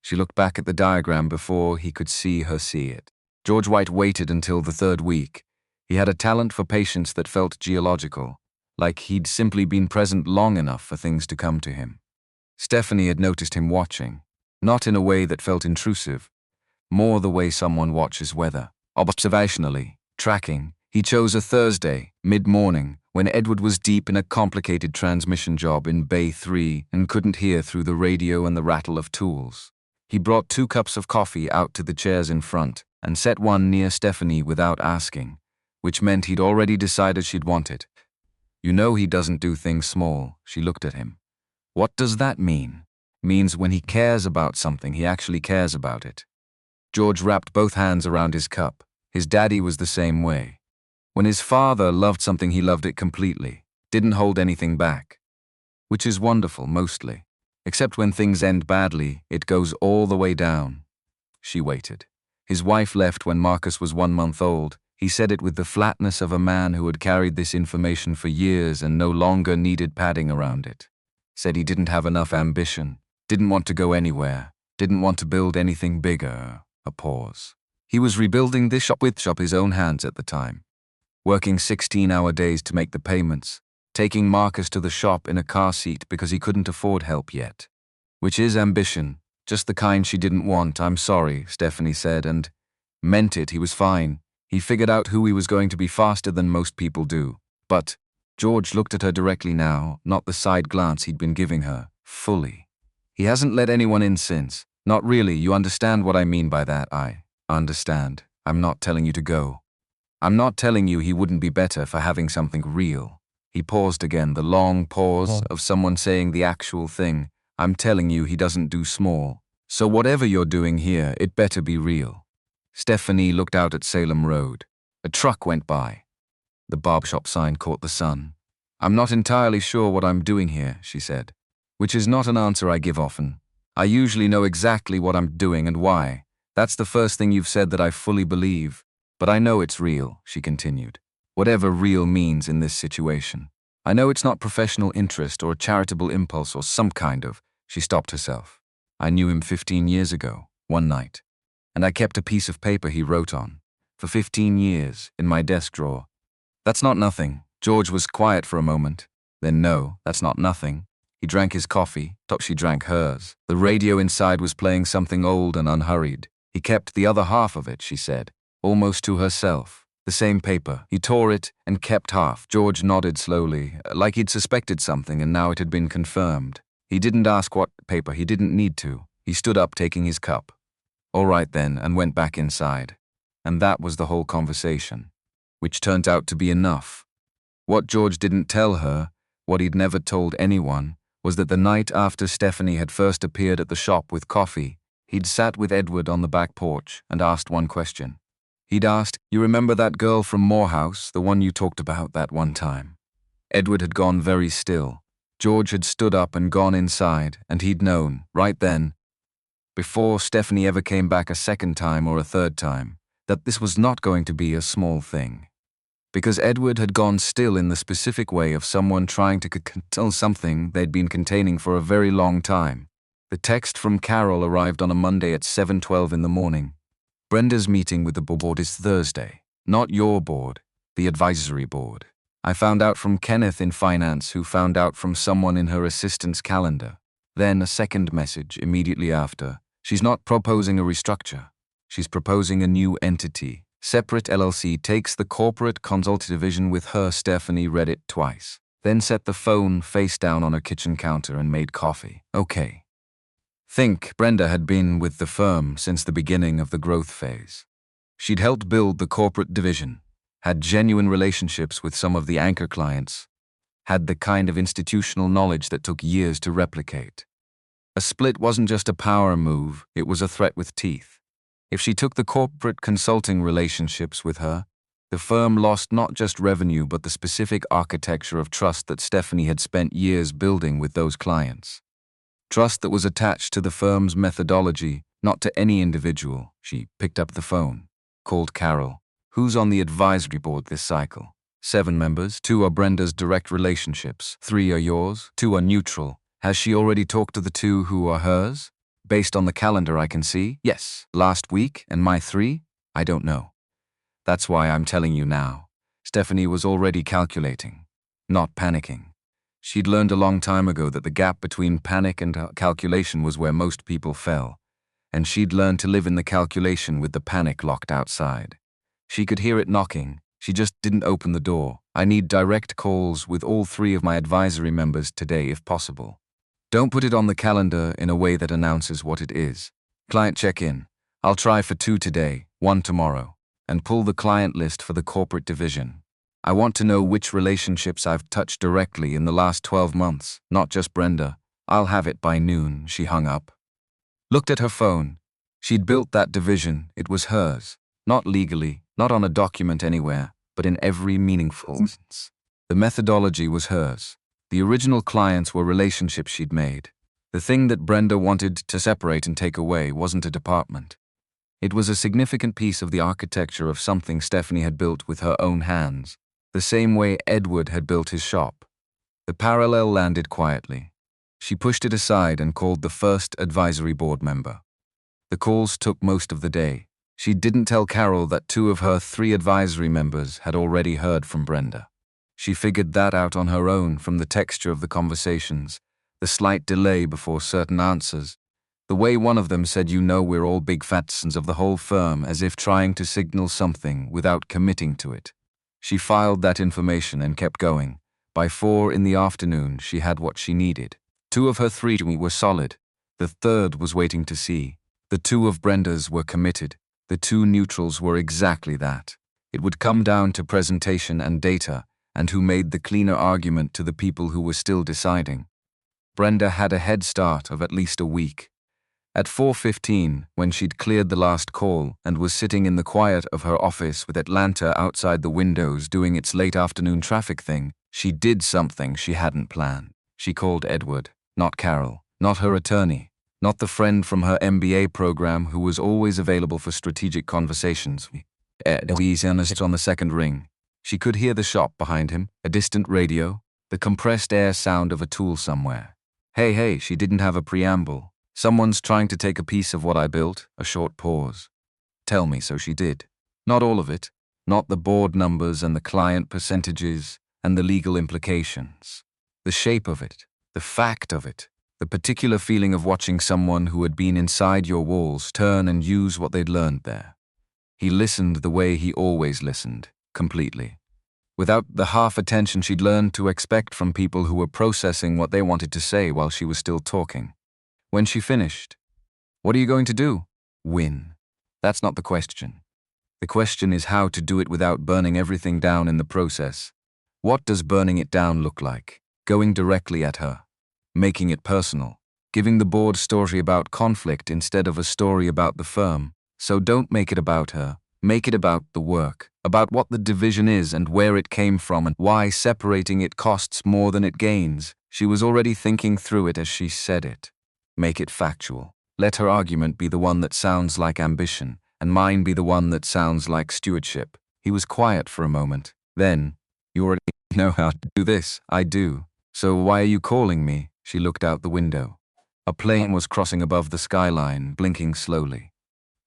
She looked back at the diagram before he could see her see it. George White waited until the 3rd week. He had a talent for patience that felt geological, like he'd simply been present long enough for things to come to him. Stephanie had noticed him watching, not in a way that felt intrusive, more the way someone watches weather. Observationally, tracking, he chose a Thursday, mid-morning, when Edward was deep in a complicated transmission job in Bay 3 and couldn't hear through the radio and the rattle of tools. He brought 2 cups of coffee out to the chairs in front and set one near Stephanie without asking, which meant he'd already decided she'd want it. "You know he doesn't do things small." She looked at him. "What does that mean?" "Means when he cares about something, he actually cares about it." George wrapped both hands around his cup. His daddy was the same way. When his father loved something, he loved it completely, didn't hold anything back. Which is wonderful, mostly. Except when things end badly, it goes all the way down. She waited. His wife left when Marcus was 1 month old. He said it with the flatness of a man who had carried this information for years and no longer needed padding around it. Said he didn't have enough ambition. Didn't want to go anywhere. Didn't want to build anything bigger. A pause. He was rebuilding this shop with his own hands at the time. Working 16-hour days to make the payments. Taking Marcus to the shop in a car seat because he couldn't afford help yet. Which is ambition. Just the kind she didn't want. I'm sorry, Stephanie said, and meant it. He was fine. He figured out who he was going to be faster than most people do. But George looked at her directly now, not the side glance he'd been giving her, fully. He hasn't let anyone in since. Not really, you understand what I mean by that. I understand. I'm not telling you to go. I'm not telling you he wouldn't be better for having something real. He paused again, the long pause of someone saying the actual thing. I'm telling you he doesn't do small. So whatever you're doing here, it better be real. Stephanie looked out at Salem Road. A truck went by. The barbershop sign caught the sun. I'm not entirely sure what I'm doing here, she said. Which is not an answer I give often. I usually know exactly what I'm doing and why. That's the first thing you've said that I fully believe. But I know it's real, she continued. Whatever real means in this situation. I know it's not professional interest or charitable impulse or some kind of. She stopped herself. I knew him 15 years ago, one night. And I kept a piece of paper he wrote on. For 15 years, in my desk drawer. That's not nothing. George was quiet for a moment. Then no, that's not nothing. He drank his coffee, she drank hers. The radio inside was playing something old and unhurried. He kept the other half of it, she said, almost to herself. The same paper. He tore it and kept half. George nodded slowly, like he'd suspected something and now it had been confirmed. He didn't ask what paper, he didn't need to. He stood up, taking his cup. All right then, and went back inside. And that was the whole conversation. Which turned out to be enough. What George didn't tell her, what he'd never told anyone, was that the night after Stephanie had first appeared at the shop with coffee, he'd sat with Edward on the back porch and asked one question. He'd asked, you remember that girl from Morehouse, the one you talked about that one time? Edward had gone very still. George had stood up and gone inside, and he'd known, right then, before Stephanie ever came back a second time or a third time, that this was not going to be a small thing. Because Edward had gone still in the specific way of someone trying to conceal something they'd been containing for a very long time. The text from Carol arrived on a Monday at 7:12 in the morning. Brenda's meeting with the board is Thursday. Not your board, the advisory board. I found out from Kenneth in finance, who found out from someone in her assistant's calendar. Then a second message immediately after. She's not proposing a restructure. She's proposing a new entity. Separate LLC takes the corporate consult division with her. Stephanie read it twice. Then set the phone face down on her kitchen counter and made coffee. Okay. Think Brenda had been with the firm since the beginning of the growth phase. She'd helped build the corporate division, had genuine relationships with some of the anchor clients, had the kind of institutional knowledge that took years to replicate. A split wasn't just a power move, it was a threat with teeth. If she took the corporate consulting relationships with her, the firm lost not just revenue but the specific architecture of trust that Stephanie had spent years building with those clients. Trust that was attached to the firm's methodology, not to any individual. She picked up the phone, called Carol. Who's on the advisory board this cycle? 7 members, 2 are Brenda's direct relationships, 3 are yours, 2 are neutral. Has she already talked to the 2 who are hers? Based on the calendar I can see, yes. Last week, and my 3? I don't know. That's why I'm telling you now. Stephanie was already calculating, not panicking. She'd learned a long time ago that the gap between panic and calculation was where most people fell, and she'd learned to live in the calculation with the panic locked outside. She could hear it knocking, she just didn't open the door. I need direct calls with all 3 of my advisory members today if possible. Don't put it on the calendar in a way that announces what it is. Client check-in. I'll try for 2 today, 1 tomorrow, and pull the client list for the corporate division. I want to know which relationships I've touched directly in the last 12 months, not just Brenda. I'll have it by noon. She hung up. Looked at her phone. She'd built that division. It was hers. Not legally, not on a document anywhere, but in every meaningful sense. The methodology was hers. The original clients were relationships she'd made. The thing that Brenda wanted to separate and take away wasn't a department. It was a significant piece of the architecture of something Stephanie had built with her own hands, the same way Edward had built his shop. The parallel landed quietly. She pushed it aside and called the first advisory board member. The calls took most of the day. She didn't tell Carol that 2 of her 3 advisory members had already heard from Brenda. She figured that out on her own from the texture of the conversations, the slight delay before certain answers, the way one of them said, "You know, we're all big fans of the whole firm," as if trying to signal something without committing to it. She filed that information and kept going. By 4 in the afternoon, she had what she needed. 2 of her 3 were solid. The third was waiting to see. The 2 of Brenda's were committed. The 2 neutrals were exactly that. It would come down to presentation and data, and who made the cleaner argument to the people who were still deciding. Brenda had a head start of at least a week. At 4:15, when she'd cleared the last call and was sitting in the quiet of her office with Atlanta outside the windows doing its late afternoon traffic thing, she did something she hadn't planned. She called Edward, not Carol, not her attorney, not the friend from her MBA program who was always available for strategic conversations. Edward's on the second ring. She could hear the shop behind him, a distant radio, the compressed air sound of a tool somewhere. Hey, she didn't have a preamble. Someone's trying to take a piece of what I built, a short pause. Tell me, so she did. Not all of it, not the board numbers and the client percentages and the legal implications. The shape of it, the fact of it, the particular feeling of watching someone who had been inside your walls turn and use what they'd learned there. He listened the way he always listened, completely. Without the half attention she'd learned to expect from people who were processing what they wanted to say while she was still talking. When she finished, "What are you going to do?" "Win." That's not the question. The question is how to do it without burning everything down in the process. What does burning it down look like? Going directly at her. Making it personal. Giving the board story about conflict instead of a story about the firm. So don't make it about her. Make it about the work, about what the division is and where it came from and why separating it costs more than it gains. She was already thinking through it as she said it. Make it factual. Let her argument be the one that sounds like ambition, and mine be the one that sounds like stewardship. He was quiet for a moment. Then, "You already know how to do this." "I do. So why are you calling me?" She looked out the window. A plane was crossing above the skyline, blinking slowly.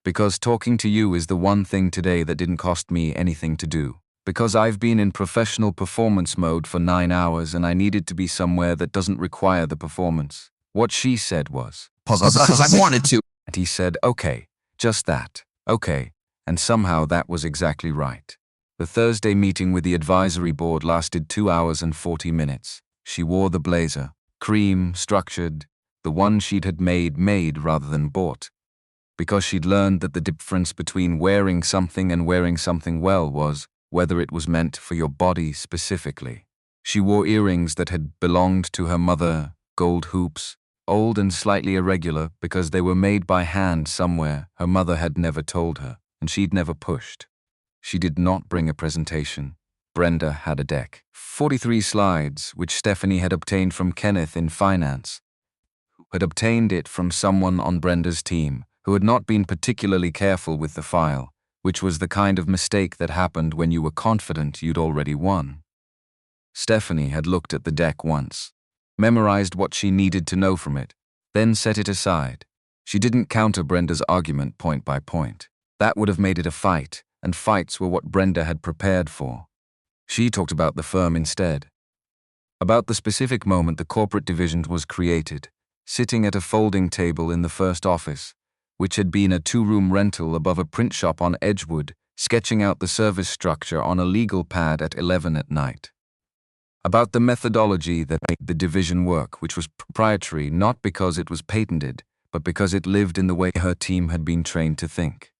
"Because talking to you is the one thing today that didn't cost me anything to do. Because I've been in professional performance mode for 9 hours and I needed to be somewhere that doesn't require the performance." What she said was, "Because I wanted to." And he said, "Okay, just that. Okay." And somehow that was exactly right. The Thursday meeting with the advisory board lasted 2 hours and 40 minutes. She wore the blazer, cream, structured, the one she'd had made rather than bought. Because she'd learned that the difference between wearing something and wearing something well was whether it was meant for your body specifically. She wore earrings that had belonged to her mother, gold hoops, old and slightly irregular because they were made by hand somewhere her mother had never told her, and she'd never pushed. She did not bring a presentation. Brenda had a deck. 43 slides, which Stephanie had obtained from Kenneth in finance, who had obtained it from someone on Brenda's team, who had not been particularly careful with the file, which was the kind of mistake that happened when you were confident you'd already won. Stephanie had looked at the deck once, memorized what she needed to know from it, then set it aside. She didn't counter Brenda's argument point by point. That would have made it a fight, and fights were what Brenda had prepared for. She talked about the firm instead. About the specific moment the corporate division was created, sitting at a folding table in the first office, which had been a 2-room rental above a print shop on Edgewood, sketching out the service structure on a legal pad at 11 at night. About the methodology that made the division work, which was proprietary not because it was patented, but because it lived in the way her team had been trained to think.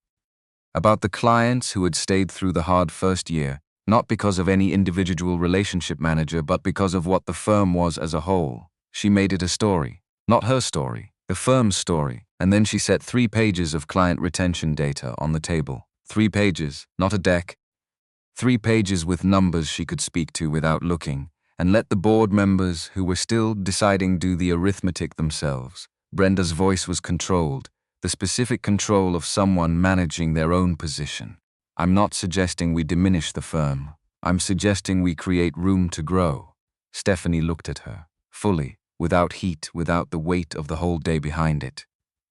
About the clients who had stayed through the hard first year, not because of any individual relationship manager, but because of what the firm was as a whole. She made it a story, not her story, the firm's story, and then she set 3 pages of client retention data on the table. 3 pages, not a deck. 3 pages with numbers she could speak to without looking, and let the board members who were still deciding do the arithmetic themselves. Brenda's voice was controlled, the specific control of someone managing their own position. "I'm not suggesting we diminish the firm. I'm suggesting we create room to grow." Stephanie looked at her, fully, without heat, without the weight of the whole day behind it.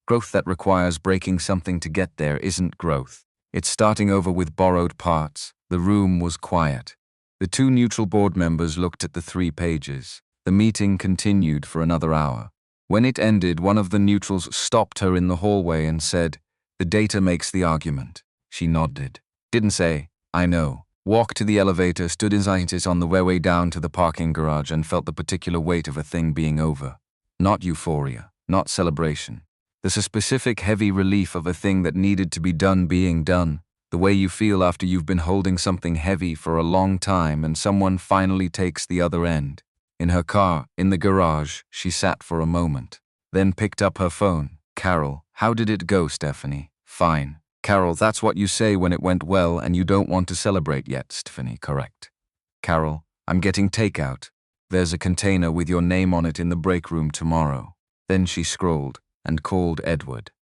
Growth that requires breaking something to get there isn't growth. It's starting over with borrowed parts. The room was quiet. The two neutral board members looked at the 3 pages. The meeting continued for another hour. When it ended, one of the neutrals stopped her in the hallway and said, "The data makes the argument." She nodded. Didn't say, "I know." Walked to the elevator, stood inside it on the way down to the parking garage and felt the particular weight of a thing being over. Not euphoria, not celebration. The specific heavy relief of a thing that needed to be done being done. The way you feel after you've been holding something heavy for a long time and someone finally takes the other end. In her car, in the garage, she sat for a moment. Then picked up her phone. "Carol, how did it go, Stephanie?" "Fine." "Carol, that's what you say when it went well and you don't want to celebrate yet, Stephanie, correct?" "Carol, I'm getting takeout. There's a container with your name on it in the break room tomorrow." Then she scrolled and called Edward.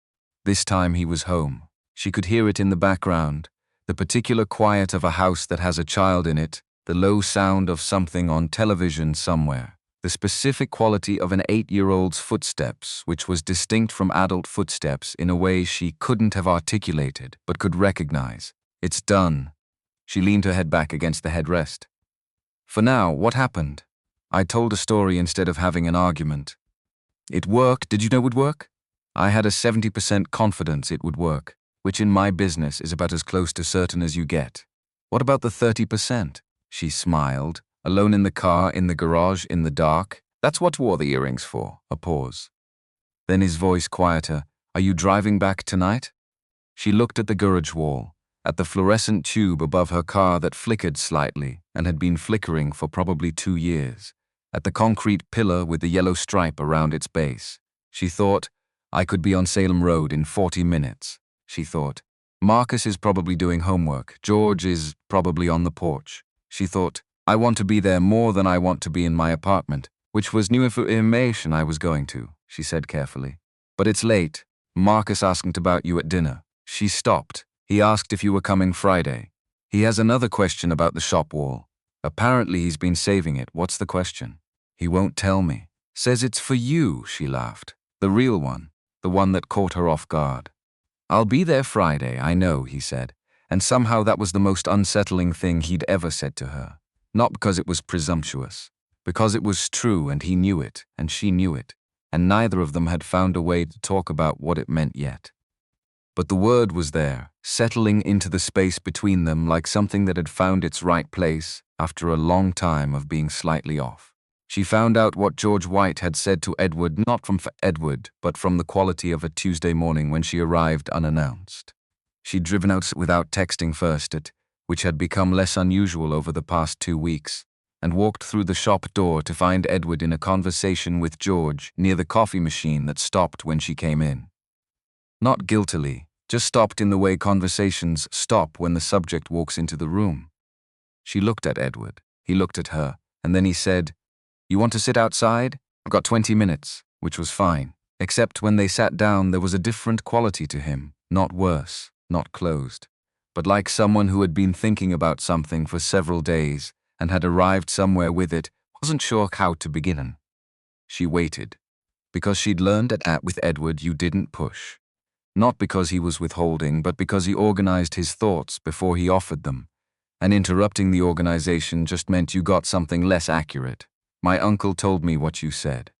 This time he was home. She could hear it in the background, the particular quiet of a house that has a child in it, the low sound of something on television somewhere, the specific quality of an 8-year-old's footsteps, which was distinct from adult footsteps in a way she couldn't have articulated, but could recognize. "It's done." She leaned her head back against the headrest. "For now, what happened?" "I told a story instead of having an argument." "It worked. Did you know it would work?" "I had a 70% confidence it would work, which in my business is about as close to certain as you get." "What about the 30%? She smiled. "Alone in the car, in the garage, in the dark. That's what wore the earrings for." A pause. Then his voice quieter. "Are you driving back tonight?" She looked at the garage wall, at the fluorescent tube above her car that flickered slightly and had been flickering for probably 2 years, at the concrete pillar with the yellow stripe around its base. She thought, "I could be on Salem Road in 40 minutes. She thought, "Marcus is probably doing homework. George is probably on the porch." She thought, "I want to be there more than I want to be in my apartment," which was new information I was going to, she said carefully. "But it's late. Marcus asked about you at dinner." She stopped. "He asked if you were coming Friday. He has another question about the shop wall. Apparently he's been saving it. What's the question?" "He won't tell me. Says it's for you," she laughed. "The real one. The one that caught her off guard." "I'll be there Friday, I know," he said. And somehow that was the most unsettling thing he'd ever said to her. Not because it was presumptuous, because it was true and he knew it, and she knew it, and neither of them had found a way to talk about what it meant yet. But the word was there, settling into the space between them like something that had found its right place after a long time of being slightly off. She found out what George White had said to Edward, not from Edward, but from the quality of a Tuesday morning when she arrived unannounced. She'd driven out without texting first, which had become less unusual over the past 2 weeks, and walked through the shop door to find Edward in a conversation with George near the coffee machine that stopped when she came in. Not guiltily, just stopped in the way conversations stop when the subject walks into the room. She looked at Edward, he looked at her, and then he said, "You want to sit outside? I've got 20 minutes, which was fine. Except when they sat down there was a different quality to him, not worse, not closed, but like someone who had been thinking about something for several days and had arrived somewhere with it, wasn't sure how to begin. She waited. Because she'd learned with Edward you didn't push. Not because he was withholding, but because he organized his thoughts before he offered them, and interrupting the organization just meant you got something less accurate. "My uncle told me what you said."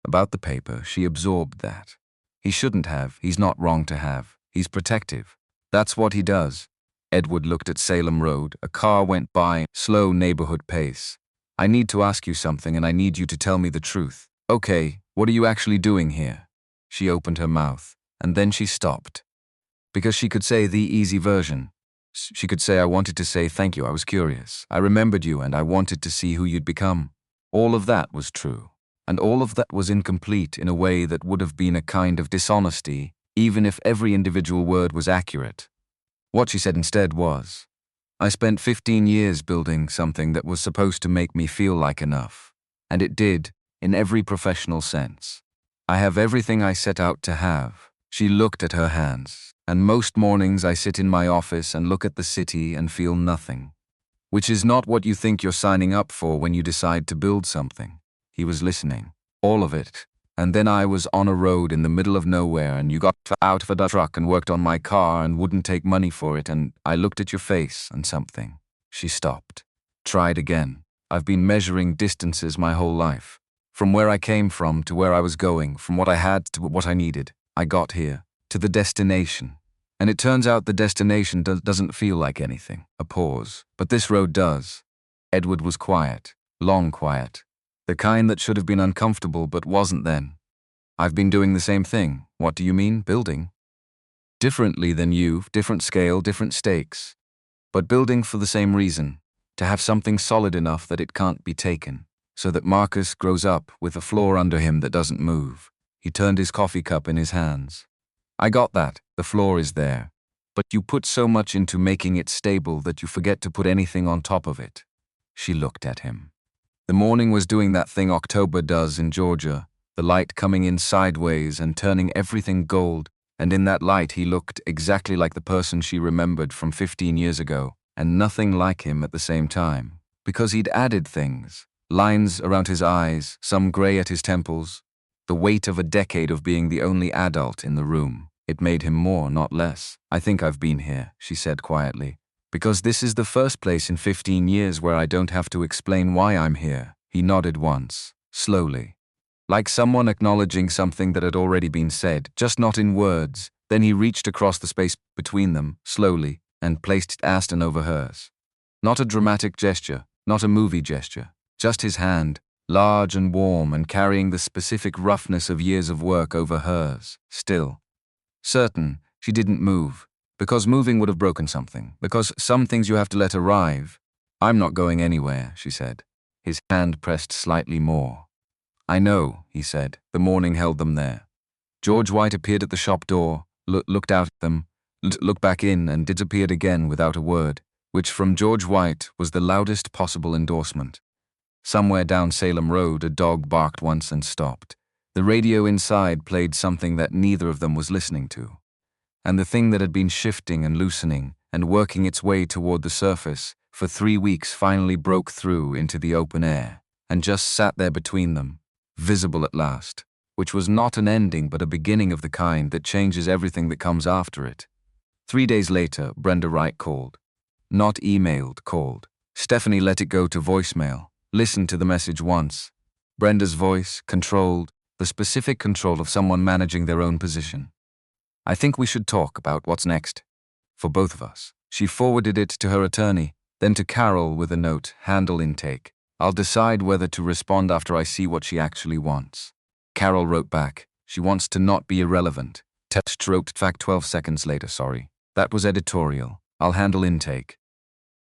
About the paper, she absorbed that. He shouldn't have, he's not wrong to have. He's protective. That's what he does. Edward looked at Salem Road. A car went by, slow neighborhood pace. "I need to ask you something and I need you to tell me the truth." "Okay, what are you actually doing here?" She opened her mouth, and then she stopped. Because she could say the easy version. She could say, "I wanted to say thank you, I was curious. I remembered you and I wanted to see who you'd become." All of that was true. And all of that was incomplete in a way that would have been a kind of dishonesty, even if every individual word was accurate. What she said instead was, "I spent 15 years building something that was supposed to make me feel like enough. And it did, in every professional sense. I have everything I set out to have." She looked at her hands. "And most mornings I sit in my office and look at the city and feel nothing. Which is not what you think you're signing up for when you decide to build something." He was listening. All of it. And then I was on a road in the middle of nowhere and you got out of a truck and worked on my car and wouldn't take money for it and I looked at your face and something. She stopped. Tried again. I've been measuring distances my whole life. From where I came from to where I was going, from what I had to what I needed. I got here, to the destination. And it turns out the destination doesn't feel like anything. A pause. But this road does. Edward was quiet. Long quiet. The kind that should have been uncomfortable but wasn't then. I've been doing the same thing. What do you mean, building? Differently than you, different scale, different stakes. But building for the same reason. To have something solid enough that it can't be taken. So that Marcus grows up with a floor under him that doesn't move. He turned his coffee cup in his hands. I got that. The floor is there. But you put so much into making it stable that you forget to put anything on top of it. She looked at him. The morning was doing that thing October does in Georgia, the light coming in sideways and turning everything gold, and in that light he looked exactly like the person she remembered from 15 years ago, and nothing like him at the same time, because he'd added things, lines around his eyes, some gray at his temples, the weight of a decade of being the only adult in the room. It made him more, not less. I think I've been here, she said quietly. Because this is the first place in 15 years where I don't have to explain why I'm here. He nodded once, slowly. Like someone acknowledging something that had already been said, just not in words. Then he reached across the space between them, slowly, and placed Aston over hers. Not a dramatic gesture, not a movie gesture. Just his hand, large and warm and carrying the specific roughness of years of work over hers, still. Certain, she didn't move. Because moving would have broken something. Because some things you have to let arrive. I'm not going anywhere, she said. His hand pressed slightly more. I know, he said. The morning held them there. George White appeared at the shop door, looked out at them, looked back in and disappeared again without a word, which from George White was the loudest possible endorsement. Somewhere down Salem Road, a dog barked once and stopped. The radio inside played something that neither of them was listening to. And the thing that had been shifting and loosening and working its way toward the surface for 3 weeks finally broke through into the open air and just sat there between them, visible at last, which was not an ending but a beginning of the kind that changes everything that comes after it. 3 days later, Brenda Wright called. Not emailed, called. Stephanie let it go to voicemail, listened to the message once. Brenda's voice, controlled, the specific control of someone managing their own position. I think we should talk about what's next. For both of us. She forwarded it to her attorney, then to Carol with a note, handle intake. I'll decide whether to respond after I see what she actually wants. Carol wrote back, she wants to not be irrelevant. Text wrote back 12 seconds later, sorry. That was editorial. I'll handle intake.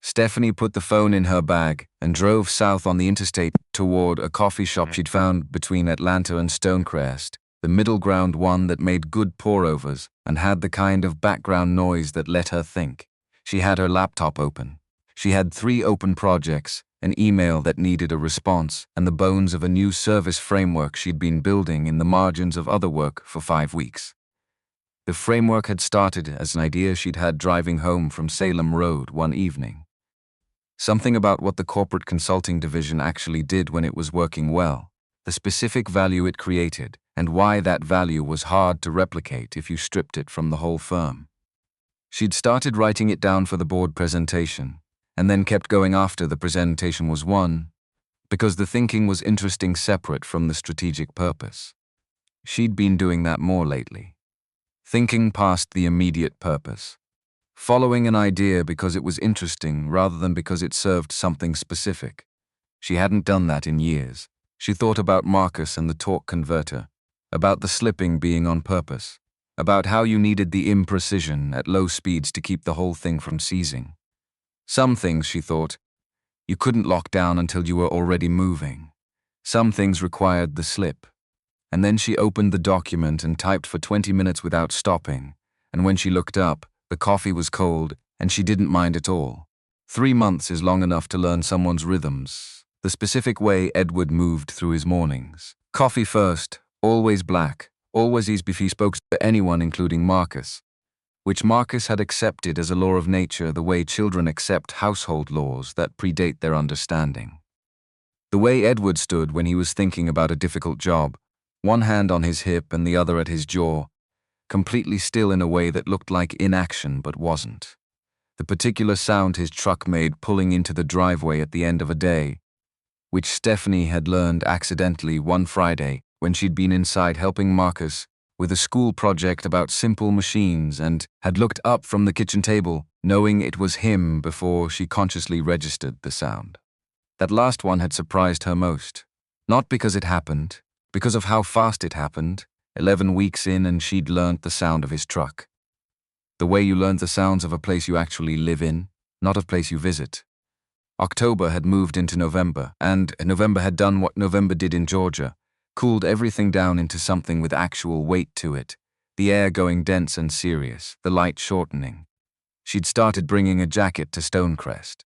Stephanie put the phone in her bag and drove south on the interstate toward a coffee shop she'd found between Atlanta and Stonecrest, the middle ground one that made good pour-overs and had the kind of background noise that let her think. She had her laptop open. She had 3 open projects, an email that needed a response, and the bones of a new service framework she'd been building in the margins of other work for 5 weeks. The framework had started as an idea she'd had driving home from Salem Road one evening. Something about what the corporate consulting division actually did when it was working well, the specific value it created, and why that value was hard to replicate if you stripped it from the whole firm. She'd started writing it down for the board presentation, and then kept going after the presentation was won, because the thinking was interesting separate from the strategic purpose. She'd been doing that more lately. Thinking past the immediate purpose. Following an idea because it was interesting rather than because it served something specific. She hadn't done that in years. She thought about Marcus and the torque converter, about the slipping being on purpose, about how you needed the imprecision at low speeds to keep the whole thing from seizing. Some things, she thought, you couldn't lock down until you were already moving. Some things required the slip. And then she opened the document and typed for 20 minutes without stopping, and when she looked up, the coffee was cold, and she didn't mind at all. 3 months is long enough to learn someone's rhythms, the specific way Edward moved through his mornings. Coffee first, always black, always easy if he spoke to anyone including Marcus, which Marcus had accepted as a law of nature the way children accept household laws that predate their understanding. The way Edward stood when he was thinking about a difficult job, one hand on his hip and the other at his jaw, completely still in a way that looked like inaction but wasn't. The particular sound his truck made pulling into the driveway at the end of a day, which Stephanie had learned accidentally one Friday when she'd been inside helping Marcus with a school project about simple machines and had looked up from the kitchen table, knowing it was him before she consciously registered the sound. That last one had surprised her most. Not because it happened, because of how fast it happened, 11 weeks in and she'd learned the sound of his truck. The way you learned the sounds of a place you actually live in, not a place you visit. October had moved into November, and November had done what November did in Georgia, cooled everything down into something with actual weight to it, the air going dense and serious, the light shortening. She'd started bringing a jacket to Stonecrest.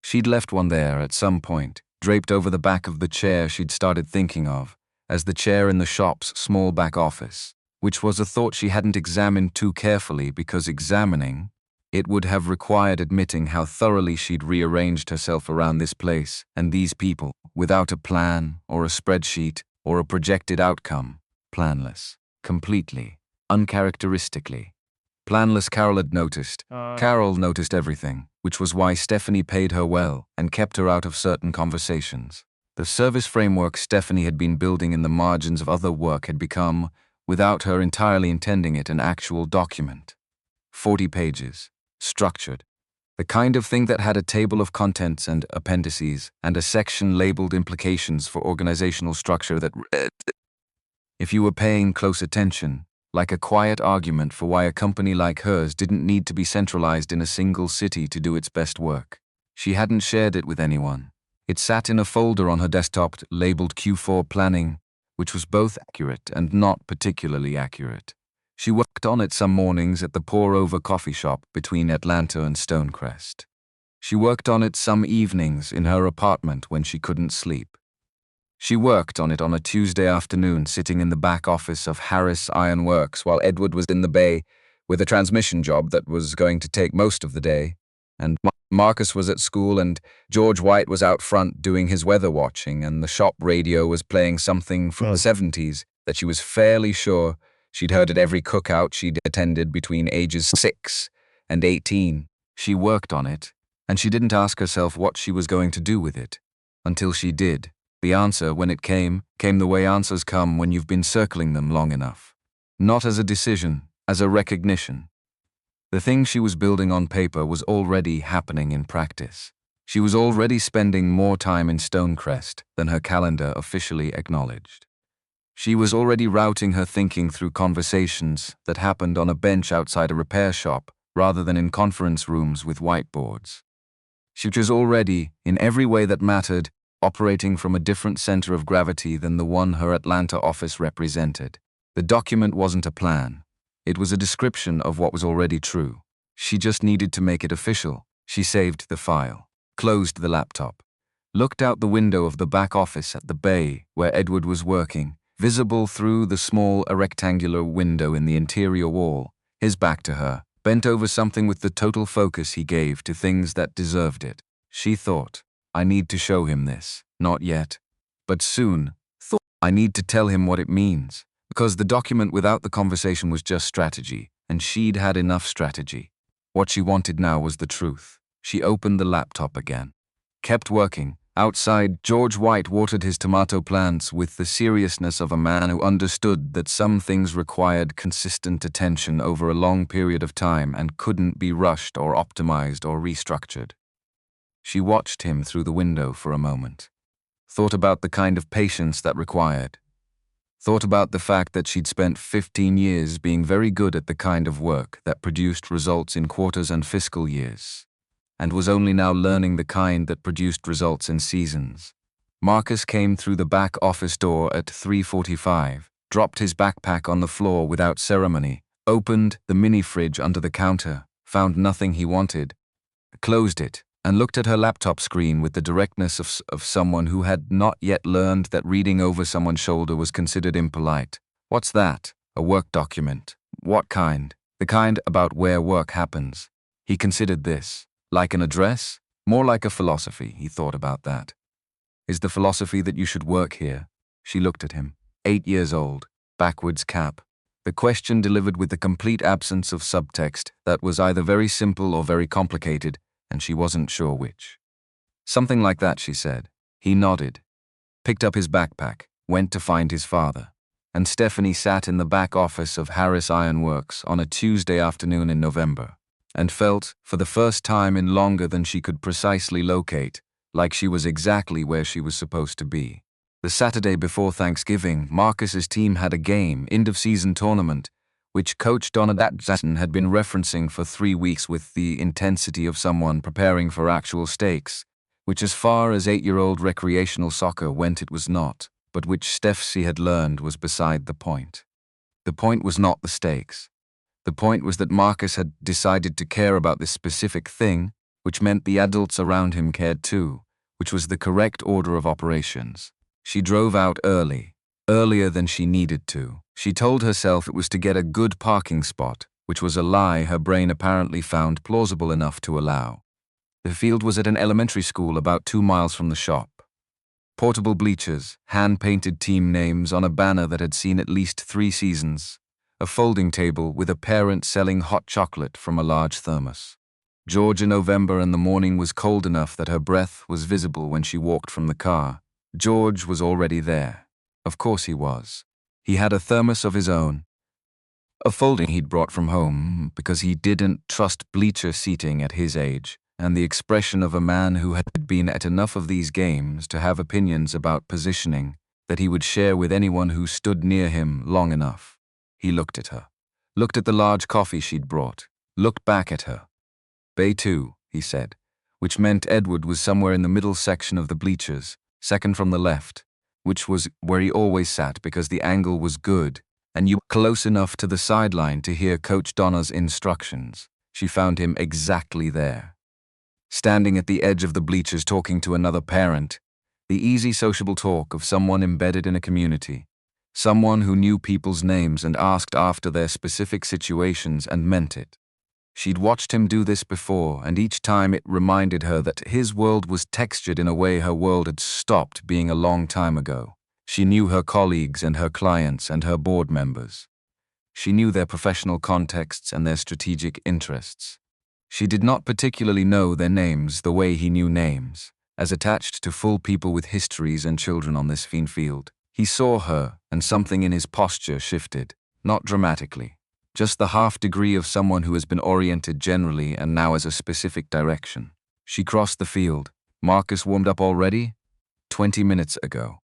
She'd left one there at some point, draped over the back of the chair she'd started thinking of, as the chair in the shop's small back office, which was a thought she hadn't examined too carefully because examining it would have required admitting how thoroughly she'd rearranged herself around this place and these people, without a plan or a spreadsheet or a projected outcome, planless, completely, uncharacteristically. Planless, Carol had noticed. Carol noticed everything, which was why Stephanie paid her well and kept her out of certain conversations. The service framework Stephanie had been building in the margins of other work had become, without her entirely intending it, an actual document. 40 pages, structured. The kind of thing that had a table of contents and appendices and a section labeled implications for organizational structure that read, if you were paying close attention, like a quiet argument for why a company like hers didn't need to be centralized in a single city to do its best work. She hadn't shared it with anyone. It sat in a folder on her desktop labeled Q4 Planning, which was both accurate and not particularly accurate. She worked on it some mornings at the pour-over coffee shop between Atlanta and Stonecrest. She worked on it some evenings in her apartment when she couldn't sleep. She worked on it on a Tuesday afternoon sitting in the back office of Harris Iron Works while Edward was in the bay with a transmission job that was going to take most of the day, and Marcus was at school and George White was out front doing his weather watching and the shop radio was playing something from the 70s that she was fairly sure she'd heard at every cookout she'd attended between ages 6 and 18. She worked on it, and she didn't ask herself what she was going to do with it, until she did. The answer, when it came the way answers come when you've been circling them long enough. Not as a decision, as a recognition. The thing she was building on paper was already happening in practice. She was already spending more time in Stonecrest than her calendar officially acknowledged. She was already routing her thinking through conversations that happened on a bench outside a repair shop rather than in conference rooms with whiteboards. She was already, in every way that mattered, operating from a different center of gravity than the one her Atlanta office represented. The document wasn't a plan. It was a description of what was already true. She just needed to make it official. She saved the file, closed the laptop, looked out the window of the back office at the bay where Edward was working, visible through the small rectangular window in the interior wall, his back to her, bent over something with the total focus he gave to things that deserved it. She thought, I need to show him this. Not yet. But soon. I need to tell him what it means. Because the document without the conversation was just strategy, and she'd had enough strategy. What she wanted now was the truth. She opened the laptop again. Kept working. Outside, George White watered his tomato plants with the seriousness of a man who understood that some things required consistent attention over a long period of time and couldn't be rushed or optimized or restructured. She watched him through the window for a moment. Thought about the kind of patience that required. Thought about the fact that she'd spent 15 years being very good at the kind of work that produced results in quarters and fiscal years, and was only now learning the kind that produced results in seasons. Marcus came through the back office door at 3:45, dropped his backpack on the floor without ceremony, opened the mini-fridge under the counter, found nothing he wanted, closed it, and looked at her laptop screen with the directness of someone who had not yet learned that reading over someone's shoulder was considered impolite. What's that? A work document. What kind? The kind about where work happens. He considered this. Like an address? More like a philosophy, he thought about that. Is the philosophy that you should work here? She looked at him. 8 years old, backwards cap. The question delivered with the complete absence of subtext that was either very simple or very complicated, and she wasn't sure which. Something like that, she said. He nodded, picked up his backpack, went to find his father. And Stephanie sat in the back office of Harris Iron Works on a Tuesday afternoon in November, and felt, for the first time in longer than she could precisely locate, like she was exactly where she was supposed to be. The Saturday before Thanksgiving, Marcus's team had a game, end-of-season tournament, which Coach Donna Datzatten had been referencing for 3 weeks with the intensity of someone preparing for actual stakes, which as far as 8-year-old recreational soccer went it was not, but which Steffi had learned was beside the point. The point was not the stakes. The point was that Marcus had decided to care about this specific thing, which meant the adults around him cared too, which was the correct order of operations. She drove out early, earlier than she needed to. She told herself it was to get a good parking spot, which was a lie her brain apparently found plausible enough to allow. The field was at an elementary school about 2 miles from the shop. Portable bleachers, hand-painted team names on a banner that had seen at least 3 seasons, a folding table with a parent selling hot chocolate from a large thermos. Georgia November, and the morning was cold enough that her breath was visible when she walked from the car. George was already there. Of course he was. He had a thermos of his own, a folding he'd brought from home because he didn't trust bleacher seating at his age, and the expression of a man who had been at enough of these games to have opinions about positioning that he would share with anyone who stood near him long enough. He looked at her, looked at the large coffee she'd brought, looked back at her. Bay 2, he said, which meant Edward was somewhere in the middle section of the bleachers, second from the left, which was where he always sat because the angle was good, and you were close enough to the sideline to hear Coach Donna's instructions. She found him exactly there. Standing at the edge of the bleachers talking to another parent, the easy sociable talk of someone embedded in a community, someone who knew people's names and asked after their specific situations and meant it. She'd watched him do this before, and each time it reminded her that his world was textured in a way her world had stopped being a long time ago. She knew her colleagues and her clients and her board members. She knew their professional contexts and their strategic interests. She did not particularly know their names the way he knew names, as attached to full people with histories and children on this field. He saw her, and something in his posture shifted, not dramatically. Just the half degree of someone who has been oriented generally and now as a specific direction. She crossed the field. Marcus warmed up already? 20 minutes ago.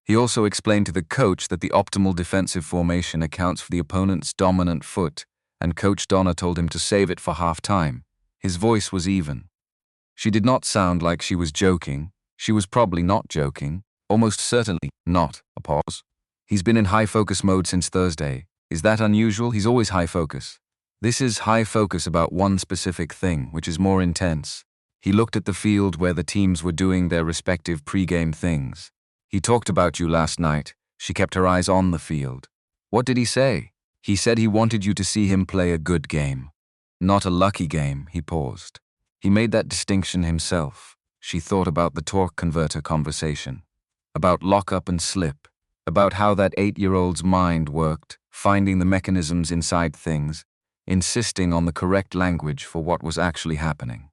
He also explained to the coach that the optimal defensive formation accounts for the opponent's dominant foot, and Coach Donna told him to save it for half-time. His voice was even. She did not sound like she was joking. She was probably not joking. Almost certainly not. A pause. He's been in high-focus mode since Thursday. Is that unusual? He's always high focus. This is high focus about one specific thing, which is more intense. He looked at the field where the teams were doing their respective pre-game things. He talked about you last night. She kept her eyes on the field. What did he say? He said he wanted you to see him play a good game. Not a lucky game, he paused. He made that distinction himself. She thought about the torque converter conversation, about lock-up and slip, about how that 8-year-old's mind worked, finding the mechanisms inside things, insisting on the correct language for what was actually happening.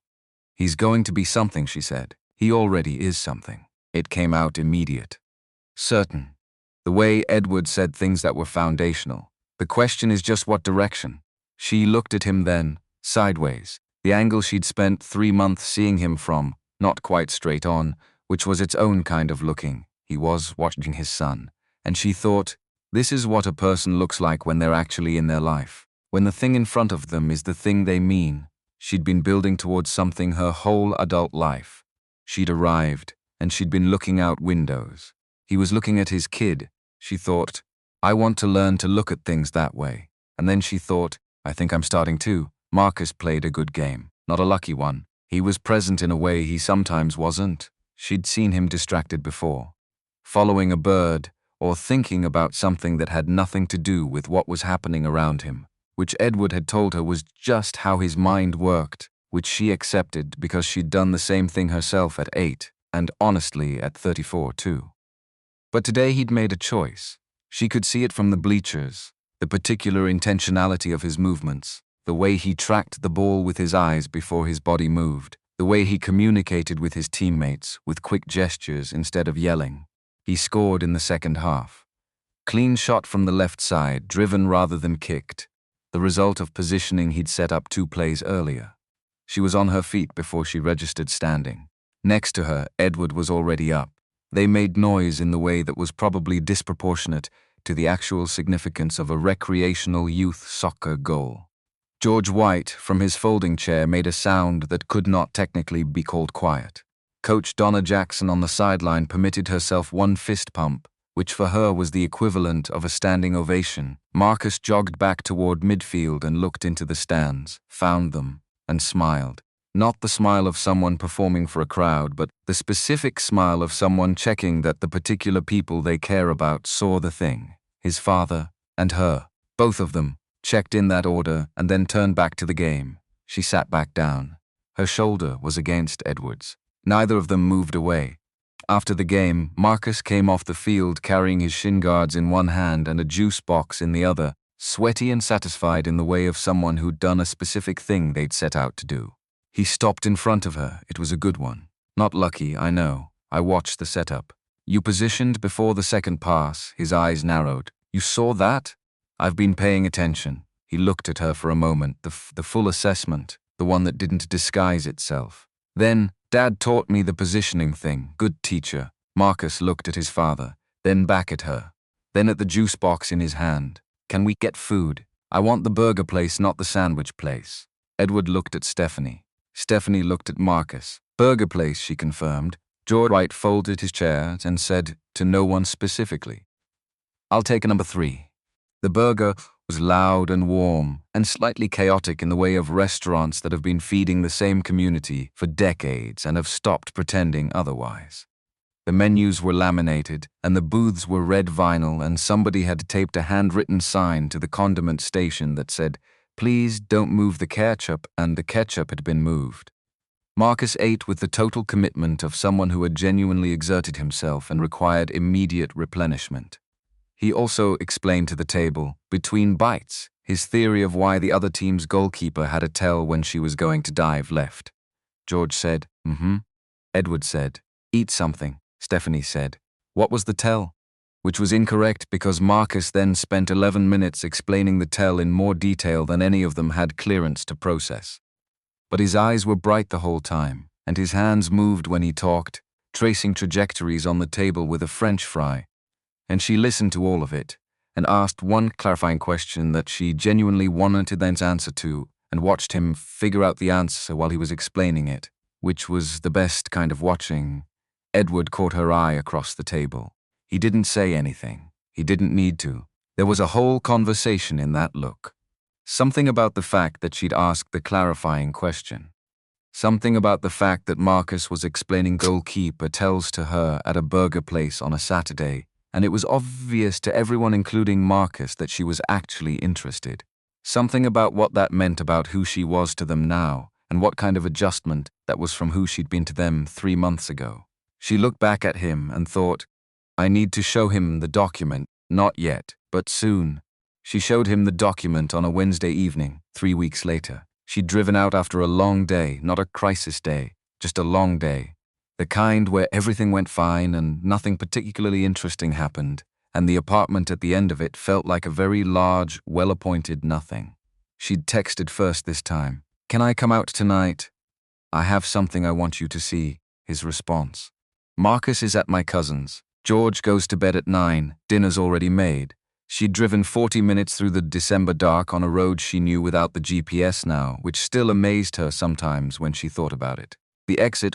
He's going to be something, she said. He already is something. It came out immediate. Certain. The way Edward said things that were foundational. The question is just what direction. She looked at him then, sideways, the angle she'd spent 3 months seeing him from, not quite straight on, which was its own kind of looking. He was watching his son. And she thought, this is what a person looks like when they're actually in their life. When the thing in front of them is the thing they mean. She'd been building towards something her whole adult life. She'd arrived, and she'd been looking out windows. He was looking at his kid. She thought, I want to learn to look at things that way. And then she thought, I think I'm starting to. Marcus played a good game, not a lucky one. He was present in a way he sometimes wasn't. She'd seen him distracted before. Following a bird, or thinking about something that had nothing to do with what was happening around him, which Edward had told her was just how his mind worked, which she accepted because she'd done the same thing herself at 8. and honestly at 34 too. But today he'd made a choice. She could see it from the bleachers, the particular intentionality of his movements, the way he tracked the ball with his eyes before his body moved, the way he communicated with his teammates with quick gestures instead of yelling. He scored in the second half. Clean shot from the left side, driven rather than kicked, the result of positioning he'd set up 2 plays earlier. She was on her feet before she registered standing. Next to her, Edward was already up. They made noise in the way that was probably disproportionate to the actual significance of a recreational youth soccer goal. George White, from his folding chair, made a sound that could not technically be called quiet. Coach Donna Jackson on the sideline permitted herself one fist pump, which for her was the equivalent of a standing ovation. Marcus jogged back toward midfield and looked into the stands, found them, and smiled. Not the smile of someone performing for a crowd, but the specific smile of someone checking that the particular people they care about saw the thing. His father and her, both of them, checked in that order and then turned back to the game. She sat back down. Her shoulder was against Edward's. Neither of them moved away. After the game, Marcus came off the field carrying his shin guards in one hand and a juice box in the other, sweaty and satisfied in the way of someone who'd done a specific thing they'd set out to do. He stopped in front of her. It was a good one. Not lucky, I know. I watched the setup. You positioned before the second pass. His eyes narrowed. You saw that? I've been paying attention. He looked at her for a moment, the full assessment, the one that didn't disguise itself. Then, Dad taught me the positioning thing. Good teacher. Marcus looked at his father, then back at her, then at the juice box in his hand. Can we get food? I want the burger place, not the sandwich place. Edward looked at Stephanie. Stephanie looked at Marcus. Burger place, she confirmed. George White folded his chair and said to no one specifically, I'll take a number 3. The burger was loud and warm and slightly chaotic in the way of restaurants that have been feeding the same community for decades and have stopped pretending otherwise. The menus were laminated and the booths were red vinyl, and somebody had taped a handwritten sign to the condiment station that said, Please don't move the ketchup, and the ketchup had been moved. Marcus ate with the total commitment of someone who had genuinely exerted himself and required immediate replenishment. He also explained to the table, between bites, his theory of why the other team's goalkeeper had a tell when she was going to dive left. George said, Edward said, Eat something, Stephanie said. What was the tell? Which was incorrect because Marcus then spent 11 minutes explaining the tell in more detail than any of them had clearance to process. But his eyes were bright the whole time, and his hands moved when he talked, tracing trajectories on the table with a French fry. And she listened to all of it, and asked one clarifying question that she genuinely wanted an answer to, and watched him figure out the answer while he was explaining it, which was the best kind of watching. Edward caught her eye across the table. He didn't say anything. He didn't need to. There was a whole conversation in that look. Something about the fact that she'd asked the clarifying question. Something about the fact that Marcus was explaining goalkeeper tells to her at a burger place on a Saturday, and it was obvious to everyone including Marcus that she was actually interested. Something about what that meant about who she was to them now, and what kind of adjustment that was from who she'd been to them 3 months ago. She looked back at him and thought, I need to show him the document, not yet, but soon. She showed him the document on a Wednesday evening, 3 weeks later. She'd driven out after a long day, not a crisis day, just a long day. The kind where everything went fine and nothing particularly interesting happened, and the apartment at the end of it felt like a very large, well-appointed nothing. She'd texted first this time. Can I come out tonight? I have something I want you to see, his response. Marcus is at my cousin's. George goes to bed at 9, dinner's already made. She'd driven 40 minutes through the December dark on a road she knew without the GPS now, which still amazed her sometimes when she thought about it. The exit,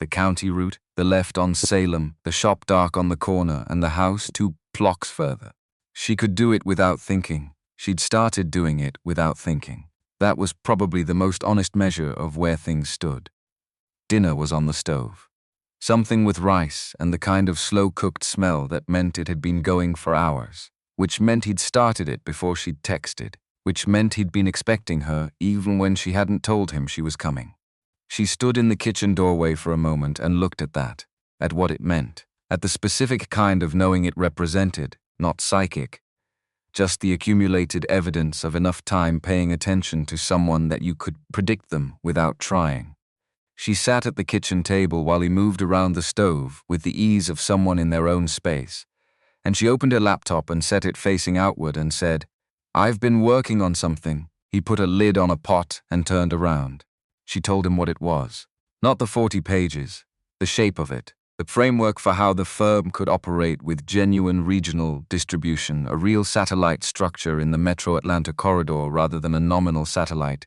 the county route, the left on Salem, the shop dark on the corner, and the house 2 blocks further. She could do it without thinking. She'd started doing it without thinking. That was probably the most honest measure of where things stood. Dinner was on the stove. Something with rice and the kind of slow-cooked smell that meant it had been going for hours, which meant he'd started it before she'd texted, which meant he'd been expecting her even when she hadn't told him she was coming. She stood in the kitchen doorway for a moment and looked at that, at what it meant, at the specific kind of knowing it represented, not psychic, just the accumulated evidence of enough time paying attention to someone that you could predict them without trying. She sat at the kitchen table while he moved around the stove with the ease of someone in their own space, and she opened her laptop and set it facing outward and said, "I've been working on something." He put a lid on a pot and turned around. She told him what it was. Not the 40 pages, the shape of it, the framework for how the firm could operate with genuine regional distribution, a real satellite structure in the Metro Atlanta corridor rather than a nominal satellite.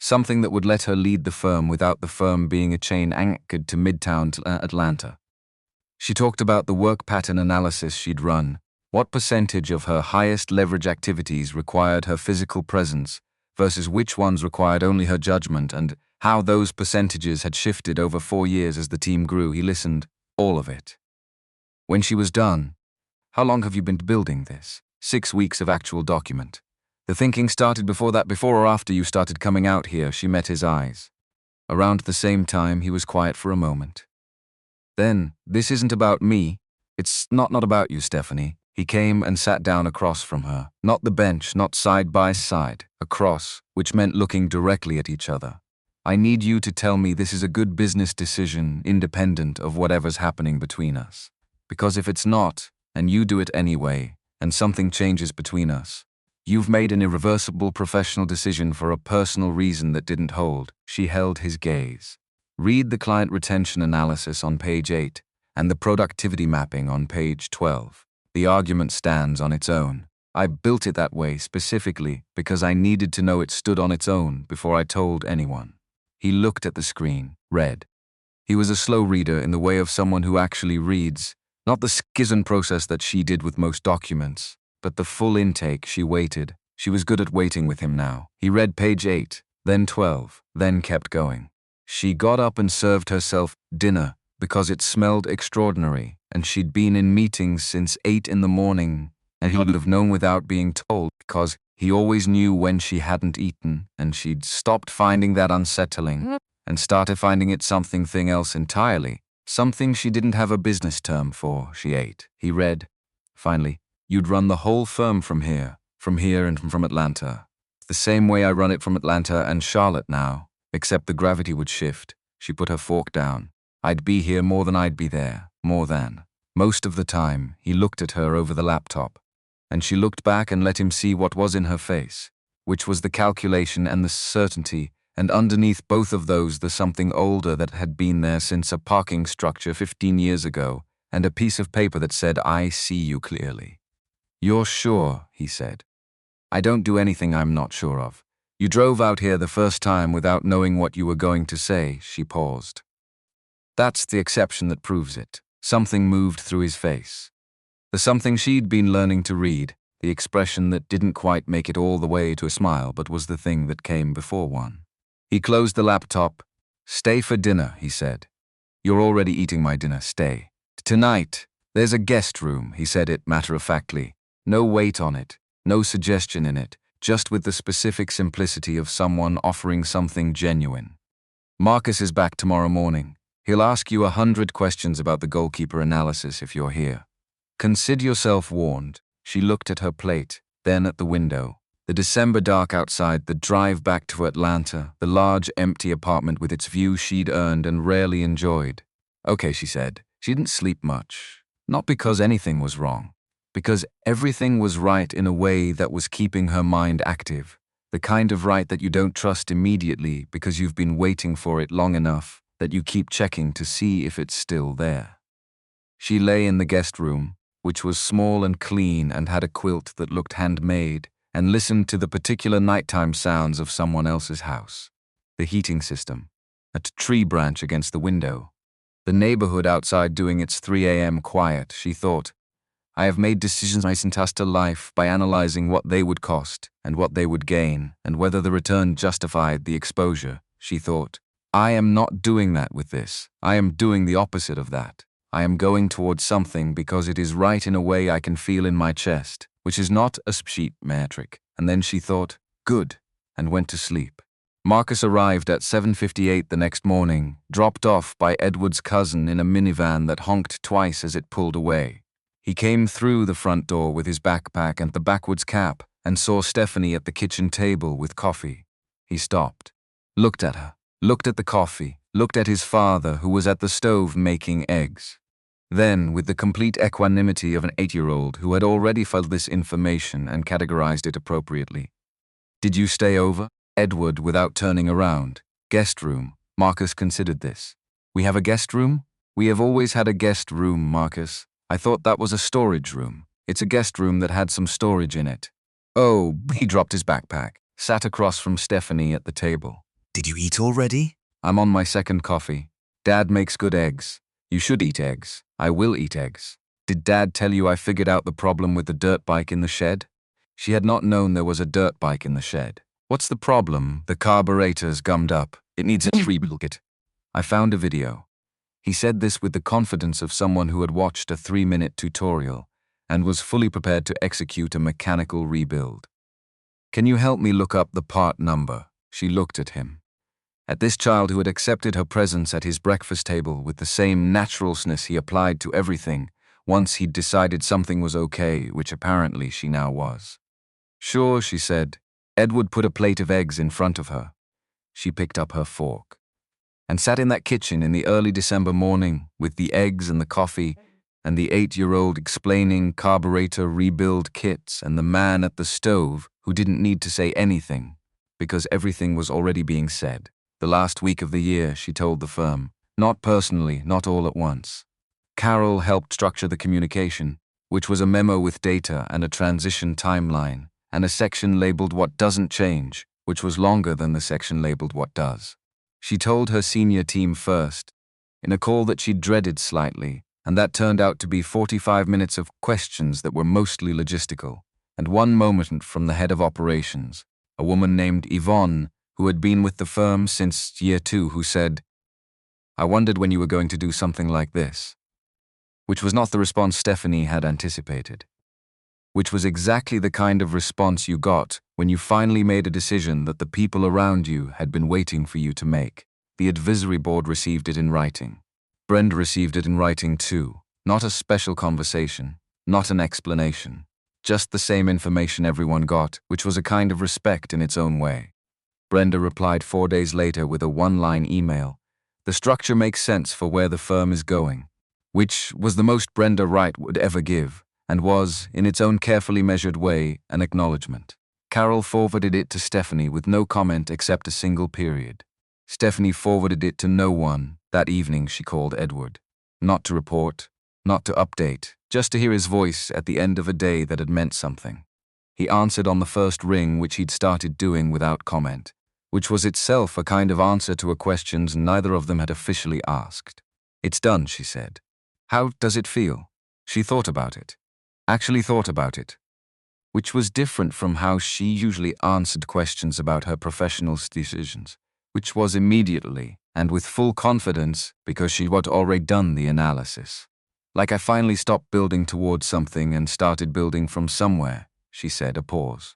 Something that would let her lead the firm without the firm being a chain anchored to Midtown Atlanta. She talked about the work pattern analysis she'd run, what percentage of her highest leverage activities required her physical presence versus which ones required only her judgment, and how those percentages had shifted over 4 years as the team grew. He listened, all of it. When she was done, "How long have you been building this?" 6 weeks of actual document. "The thinking started before that, before or after you started coming out here?" She met his eyes. Around the same time, he was quiet for a moment. "Then, this isn't about me. It's not about you, Stephanie." He came and sat down across from her. Not the bench, not side by side. Across, which meant looking directly at each other. "I need you to tell me this is a good business decision, independent of whatever's happening between us. Because if it's not, and you do it anyway, and something changes between us, you've made an irreversible professional decision for a personal reason that didn't hold." She held his gaze. "Read the client retention analysis on page 8 and the productivity mapping on page 12. The argument stands on its own. I built it that way specifically because I needed to know it stood on its own before I told anyone." He looked at the screen, read. He was a slow reader in the way of someone who actually reads, not the schism process that she did with most documents, but the full intake. She waited. She was good at waiting with him now. He read page 8, then 12, then kept going. She got up and served herself dinner because it smelled extraordinary, and she'd been in meetings since 8 in the morning, and he would have known without being told because he always knew when she hadn't eaten, and she'd stopped finding that unsettling and started finding it something else entirely, something she didn't have a business term for. She ate. He read, finally, "You'd run the whole firm from here and from Atlanta. The same way I run it from Atlanta and Charlotte now, except the gravity would shift." She put her fork down. "I'd be here more than I'd be there, more than." Most of the time, he looked at her over the laptop, and she looked back and let him see what was in her face, which was the calculation and the certainty, and underneath both of those the something older that had been there since a parking structure 15 years ago, and a piece of paper that said, "I see you clearly." "You're sure," he said. "I don't do anything I'm not sure of. You drove out here the first time without knowing what you were going to say." She paused. "That's the exception that proves it." Something moved through his face. The something she'd been learning to read, the expression that didn't quite make it all the way to a smile but was the thing that came before one. He closed the laptop. "Stay for dinner," he said. "You're already eating my dinner, stay. Tonight, there's a guest room," he said it matter-of-factly. No weight on it, no suggestion in it, just with the specific simplicity of someone offering something genuine. "Marcus is back tomorrow morning. He'll ask you 100 questions about the goalkeeper analysis if you're here. Consider yourself warned." She looked at her plate, then at the window. The December dark outside, the drive back to Atlanta, the large empty apartment with its view she'd earned and rarely enjoyed. "Okay," she said. She didn't sleep much. Not because anything was wrong. Because everything was right in a way that was keeping her mind active. The kind of right that you don't trust immediately because you've been waiting for it long enough that you keep checking to see if it's still there. She lay in the guest room, which was small and clean and had a quilt that looked handmade, and listened to the particular nighttime sounds of someone else's house. The heating system, a tree branch against the window, the neighborhood outside doing its 3 a.m. quiet. She thought, "I have made decisions I sent us to life by analyzing what they would cost and what they would gain and whether the return justified the exposure." She thought, "I am not doing that with this. I am doing the opposite of that. I am going towards something because it is right in a way I can feel in my chest, which is not a sheet metric." And then she thought, "Good," and went to sleep. Marcus arrived at 7:58 the next morning, dropped off by Edward's cousin in a minivan that honked twice as it pulled away. He came through the front door with his backpack and the backwards cap and saw Stephanie at the kitchen table with coffee. He stopped, looked at her, looked at the coffee, looked at his father who was at the stove making eggs. Then, with the complete equanimity of an 8-year-old who had already felt this information and categorized it appropriately. "Did you stay over?" Edward, without turning around. "Guest room." Marcus considered this. "We have a guest room?" "We have always had a guest room, Marcus. I thought that was a storage room. It's a guest room that had some storage in it." "Oh," he dropped his backpack, sat across from Stephanie at the table. "Did you eat already?" "I'm on my second coffee. Dad makes good eggs. You should eat eggs. I will eat eggs. Did Dad tell you I figured out the problem with the dirt bike in the shed?" She had not known there was a dirt bike in the shed. "What's the problem?" "The carburetor's gummed up. It needs a rebuild kit. I found a video." He said this with the confidence of someone who had watched a 3-minute tutorial and was fully prepared to execute a mechanical rebuild. "Can you help me look up the part number?" She looked at him. At this child who had accepted her presence at his breakfast table with the same naturalness he applied to everything once he'd decided something was okay, which apparently she now was. "Sure," she said. Edward put a plate of eggs in front of her. She picked up her fork and sat in that kitchen in the early December morning with the eggs and the coffee and the 8-year-old explaining carburetor rebuild kits and the man at the stove who didn't need to say anything because everything was already being said. The last week of the year, she told the firm. Not personally, not all at once. Carol helped structure the communication, which was a memo with data and a transition timeline, and a section labeled "What Doesn't Change," which was longer than the section labeled "What Does." She told her senior team first, in a call that she dreaded slightly, and that turned out to be 45 minutes of questions that were mostly logistical, and one moment from the head of operations, a woman named Yvonne, who had been with the firm since year 2, who said, "I wondered when you were going to do something like this," which was not the response Stephanie had anticipated, which was exactly the kind of response you got when you finally made a decision that the people around you had been waiting for you to make. The advisory board received it in writing. Brenda received it in writing too. Not a special conversation, not an explanation, just the same information everyone got, which was a kind of respect in its own way. Brenda replied 4 days later with a 1-line email. The structure makes sense for where the firm is going, which was the most Brenda Wright would ever give, and was, in its own carefully measured way, an acknowledgement. Carol forwarded it to Stephanie with no comment except a single period. Stephanie forwarded it to no one. That evening she called Edward. Not to report, not to update, just to hear his voice at the end of a day that had meant something. He answered on the first ring, which he'd started doing without comment, which was itself a kind of answer to a questions neither of them had officially asked. "It's done," she said. "How does it feel?" She thought about it. Actually thought about it. Which was different from how she usually answered questions about her professional decisions, which was immediately and with full confidence because she had already done the analysis. "Like I finally stopped building towards something and started building from somewhere," she said, a pause.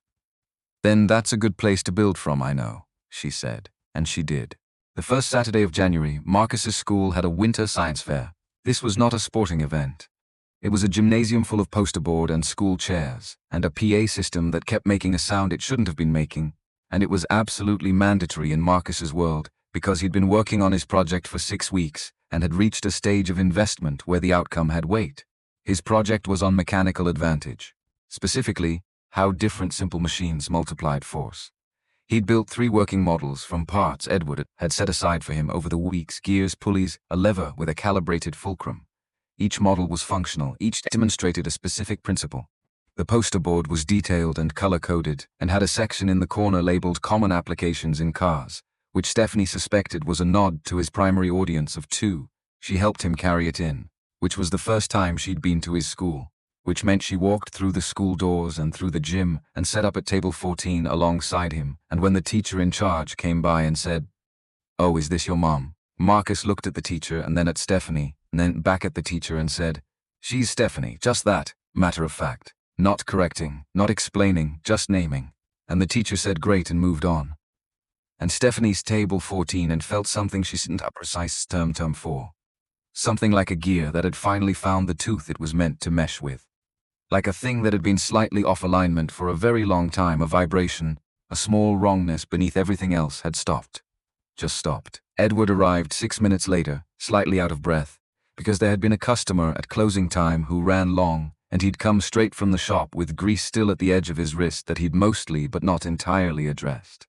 "Then that's a good place to build from, I know," she said, and she did. The first Saturday of January, Marcus's school had a winter science fair. This was not a sporting event. It was a gymnasium full of poster board and school chairs, and a PA system that kept making a sound it shouldn't have been making, and it was absolutely mandatory in Marcus's world because he'd been working on his project for 6 weeks and had reached a stage of investment where the outcome had weight. His project was on mechanical advantage, specifically, how different simple machines multiplied force. He'd built 3 working models from parts Edward had set aside for him over the weeks: gears, pulleys, a lever with a calibrated fulcrum. Each model was functional, each demonstrated a specific principle. The poster board was detailed and color-coded and had a section in the corner labeled Common Applications in Cars, which Stephanie suspected was a nod to his primary audience of 2. She helped him carry it in, which was the first time she'd been to his school, which meant she walked through the school doors and through the gym and sat up at table 14 alongside him, and when the teacher in charge came by and said, "Oh, is this your mom?" Marcus looked at the teacher and then at Stephanie, and then back at the teacher and said, "She's Stephanie, just that, matter of fact. Not correcting, not explaining, just naming." And the teacher said great and moved on. and Stephanie's table 14 and felt something she didn't have precise term for. Something like a gear that had finally found the tooth it was meant to mesh with. Like a thing that had been slightly off alignment for a very long time, a vibration, a small wrongness beneath everything else had stopped. Just stopped. Edward arrived 6 minutes later, slightly out of breath, because there had been a customer at closing time who ran long, and he'd come straight from the shop with grease still at the edge of his wrist that he'd mostly but not entirely addressed.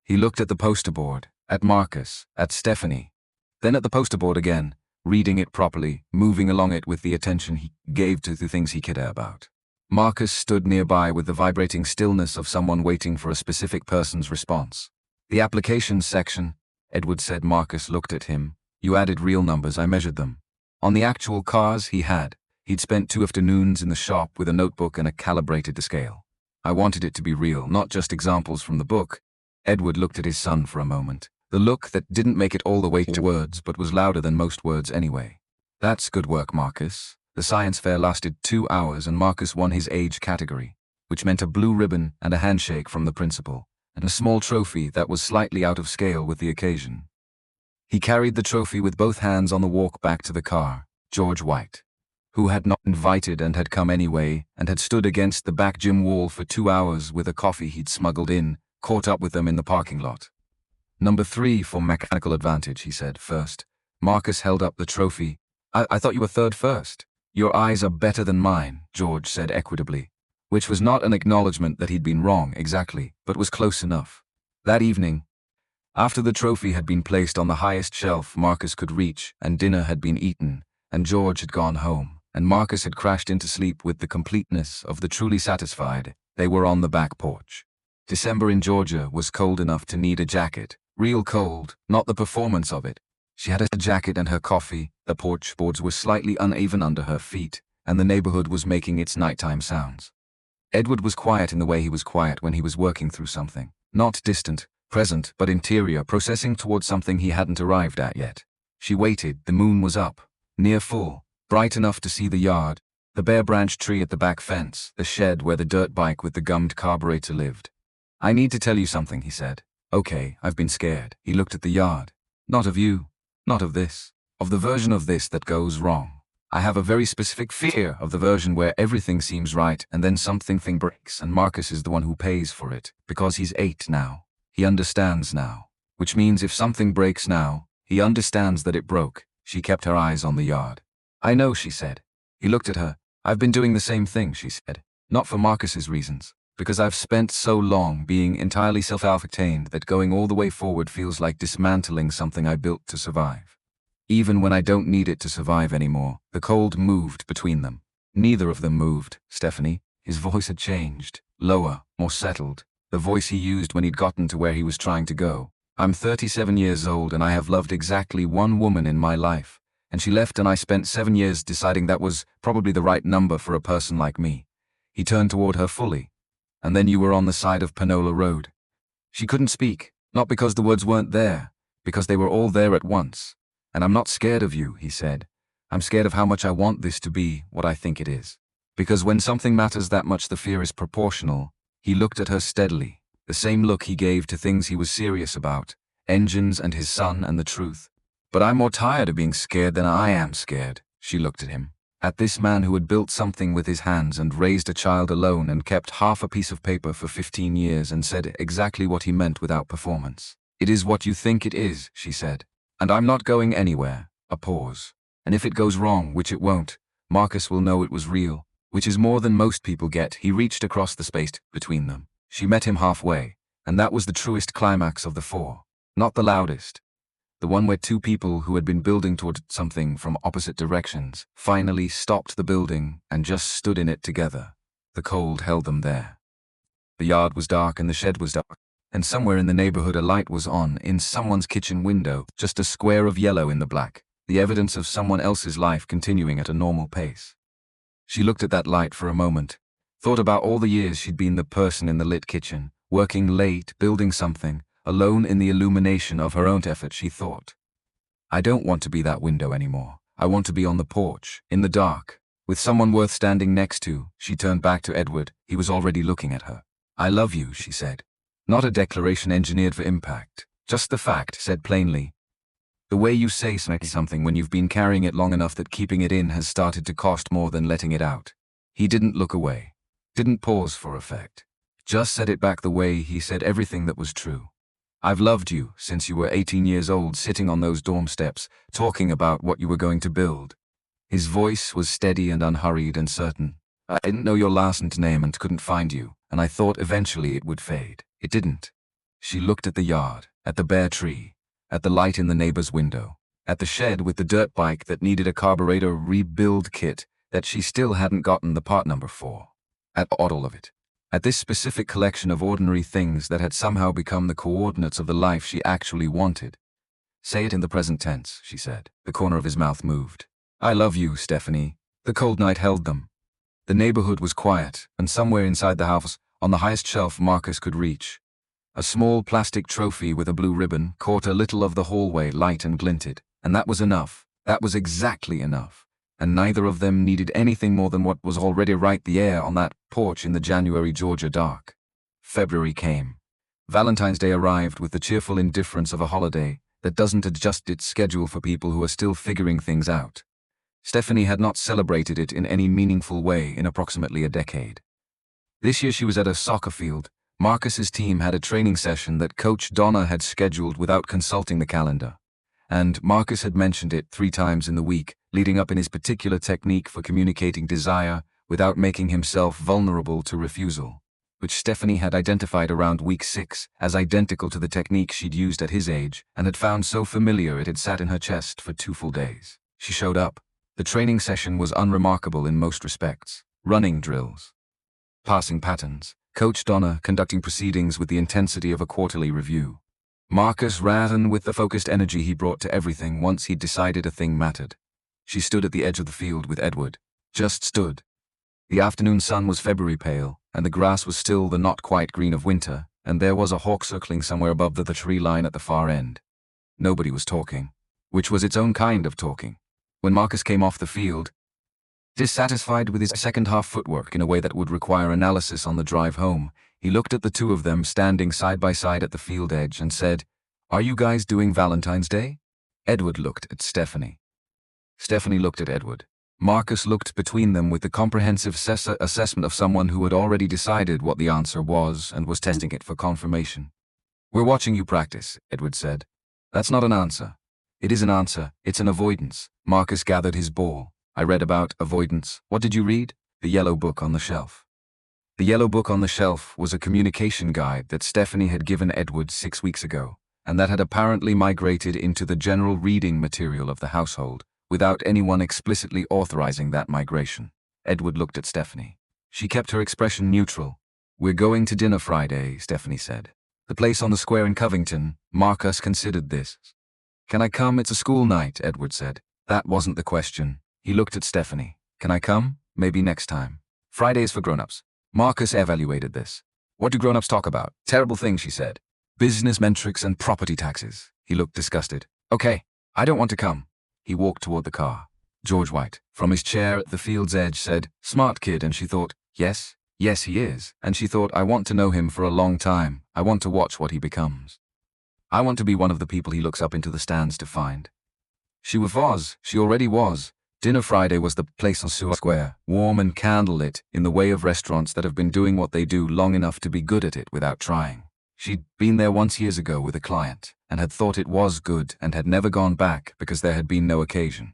He looked at the poster board, at Marcus, at Stephanie, then at the poster board again, reading it properly, moving along it with the attention he gave to the things he cared about. Marcus stood nearby with the vibrating stillness of someone waiting for a specific person's response. The applications section, Edward said. Marcus looked at him. You added real numbers, I measured them. On the actual cars he'd spent 2 afternoons in the shop with a notebook and a calibrated scale. I wanted it to be real, not just examples from the book. Edward looked at his son for a moment. The look that didn't make it all the way to words but was louder than most words anyway. That's good work, Marcus. The science fair lasted 2 hours and Marcus won his age category, which meant a blue ribbon and a handshake from the principal, and a small trophy that was slightly out of scale with the occasion. He carried the trophy with both hands on the walk back to the car. George White, who had not invited and had come anyway and had stood against the back gym wall for 2 hours with a coffee he'd smuggled in, caught up with them in the parking lot. Number 3 for mechanical advantage, he said first. Marcus held up the trophy. I thought you were third first. Your eyes are better than mine, George said equitably, which was not an acknowledgement that he'd been wrong exactly, but was close enough. That evening, after the trophy had been placed on the highest shelf Marcus could reach and dinner had been eaten, and George had gone home, and Marcus had crashed into sleep with the completeness of the truly satisfied, they were on the back porch. December in Georgia was cold enough to need a jacket. Real cold, not the performance of it. She had a jacket and her coffee, the porch boards were slightly uneven under her feet, and the neighborhood was making its nighttime sounds. Edward was quiet in the way he was quiet when he was working through something. Not distant, present, but interior, processing towards something he hadn't arrived at yet. She waited. The moon was up, near full, bright enough to see the yard, the bare branch tree at the back fence, the shed where the dirt bike with the gummed carburetor lived. I need to tell you something, he said. Okay, I've been scared. He looked at the yard. Not of you. Not of this. Of the version of this that goes wrong. I have a very specific fear of the version where everything seems right and then something breaks and Marcus is the one who pays for it, because he's 8 now. He understands now. Which means if something breaks now, he understands that it broke. She kept her eyes on the yard. I know, she said. He looked at her. I've been doing the same thing, she said. Not for Marcus's reasons. Because I've spent so long being entirely self-contained that going all the way forward feels like dismantling something I built to survive. Even when I don't need it to survive anymore, the cold moved between them. Neither of them moved, Stephanie. His voice had changed, lower, more settled, the voice he used when he'd gotten to where he was trying to go. I'm 37 years old and I have loved exactly one woman in my life, and she left and I spent 7 years deciding that was probably the right number for a person like me. He turned toward her fully. And then you were on the side of Panola Road. She couldn't speak, not because the words weren't there, because they were all there at once. And I'm not scared of you, he said. I'm scared of how much I want this to be what I think it is. Because when something matters that much, the fear is proportional. He looked at her steadily, the same look he gave to things he was serious about, engines and his son and the truth. But I'm more tired of being scared than I am scared, she looked at him. At this man who had built something with his hands and raised a child alone and kept half a piece of paper for 15 years and said exactly what he meant without performance. It is what you think it is, she said. And I'm not going anywhere. A pause. And if it goes wrong, which it won't, Marcus will know it was real, which is more than most people get. He reached across the space between them. She met him halfway, and that was the truest climax of the 4. Not the loudest. The one where 2 people who had been building toward something from opposite directions finally stopped the building and just stood in it together. The cold held them there. The yard was dark and the shed was dark, and somewhere in the neighborhood a light was on in someone's kitchen window, just a square of yellow in the black, the evidence of someone else's life continuing at a normal pace. She looked at that light for a moment, thought about all the years she'd been the person in the lit kitchen, working late, building something, alone in the illumination of her own effort. She thought, I don't want to be that window anymore. I want to be on the porch, in the dark, with someone worth standing next to. She turned back to Edward. He was already looking at her. I love you, she said. Not a declaration engineered for impact, Just the fact, said plainly. The way you say something when you've been carrying it long enough that keeping it in has started to cost more than letting it out. He didn't look away. Didn't pause for effect. Just said it back the way he said everything that was true. I've loved you since you were 18 years old, sitting on those dorm steps, talking about what you were going to build. His voice was steady and unhurried and certain. I didn't know your last name and couldn't find you, and I thought eventually it would fade. It didn't. She looked at the yard, at the bare tree, at the light in the neighbor's window, at the shed with the dirt bike that needed a carburetor rebuild kit that she still hadn't gotten the part number for. At all of it. At this specific collection of ordinary things that had somehow become the coordinates of the life she actually wanted. Say it in the present tense, she said. The corner of his mouth moved. I love you, Stephanie. The cold night held them. The neighborhood was quiet, and somewhere inside the house, on the highest shelf Marcus could reach, a small plastic trophy with a blue ribbon caught a little of the hallway light and glinted, and that was enough. That was exactly enough. And neither of them needed anything more than what was already right the air on that porch in the January Georgia dark. February came. Valentine's Day arrived with the cheerful indifference of a holiday that doesn't adjust its schedule for people who are still figuring things out. Stephanie had not celebrated it in any meaningful way in approximately a decade. This year she was at a soccer field. Marcus's team had a training session that Coach Donna had scheduled without consulting the calendar. And Marcus had mentioned it 3 times in the week, leading up in his particular technique for communicating desire without making himself vulnerable to refusal, which Stephanie had identified around week 6 as identical to the technique she'd used at his age and had found so familiar it had sat in her chest for 2 full days. She showed up. The training session was unremarkable in most respects. Running drills. Passing patterns. Coach Donna conducting proceedings with the intensity of a quarterly review. Marcus ran with the focused energy he brought to everything once he'd decided a thing mattered. She stood at the edge of the field with Edward. Just stood. The afternoon sun was February pale, and the grass was still the not quite green of winter, and there was a hawk circling somewhere above the tree line at the far end. Nobody was talking, which was its own kind of talking. When Marcus came off the field, dissatisfied with his second-half footwork in a way that would require analysis on the drive home, he looked at the 2 of them standing side by side at the field edge and said, "Are you guys doing Valentine's Day?" Edward looked at Stephanie. Stephanie looked at Edward. Marcus looked between them with the comprehensive assessment of someone who had already decided what the answer was and was testing it for confirmation. "We're watching you practice," Edward said. "That's not an answer." "It is an answer. It's an avoidance." Marcus gathered his ball. "I read about avoidance." "What did you read?" "The yellow book on the shelf." The yellow book on the shelf was a communication guide that Stephanie had given Edward 6 weeks ago, and that had apparently migrated into the general reading material of the household, without anyone explicitly authorizing that migration. Edward looked at Stephanie. She kept her expression neutral. "We're going to dinner Friday," Stephanie said. "The place on the square in Covington." Marcus considered this. "Can I come? It's a school night," Edward said. That wasn't the question. He looked at Stephanie. "Can I come? Maybe next time. Friday's for grown-ups." Marcus evaluated this. "What do grown-ups talk about?" "Terrible things," she said. "Business metrics and property taxes." He looked disgusted. "Okay, I don't want to come." He walked toward the car. George White, from his chair at the field's edge, said, "Smart kid," and she thought, yes, he is. And she thought, I want to know him for a long time. I want to watch what he becomes. I want to be one of the people he looks up into the stands to find. She already was. Dinner Friday was the place on Sewer Square, warm and candlelit, in the way of restaurants that have been doing what they do long enough to be good at it without trying. She'd been there once years ago with a client, and had thought it was good and had never gone back because there had been no occasion.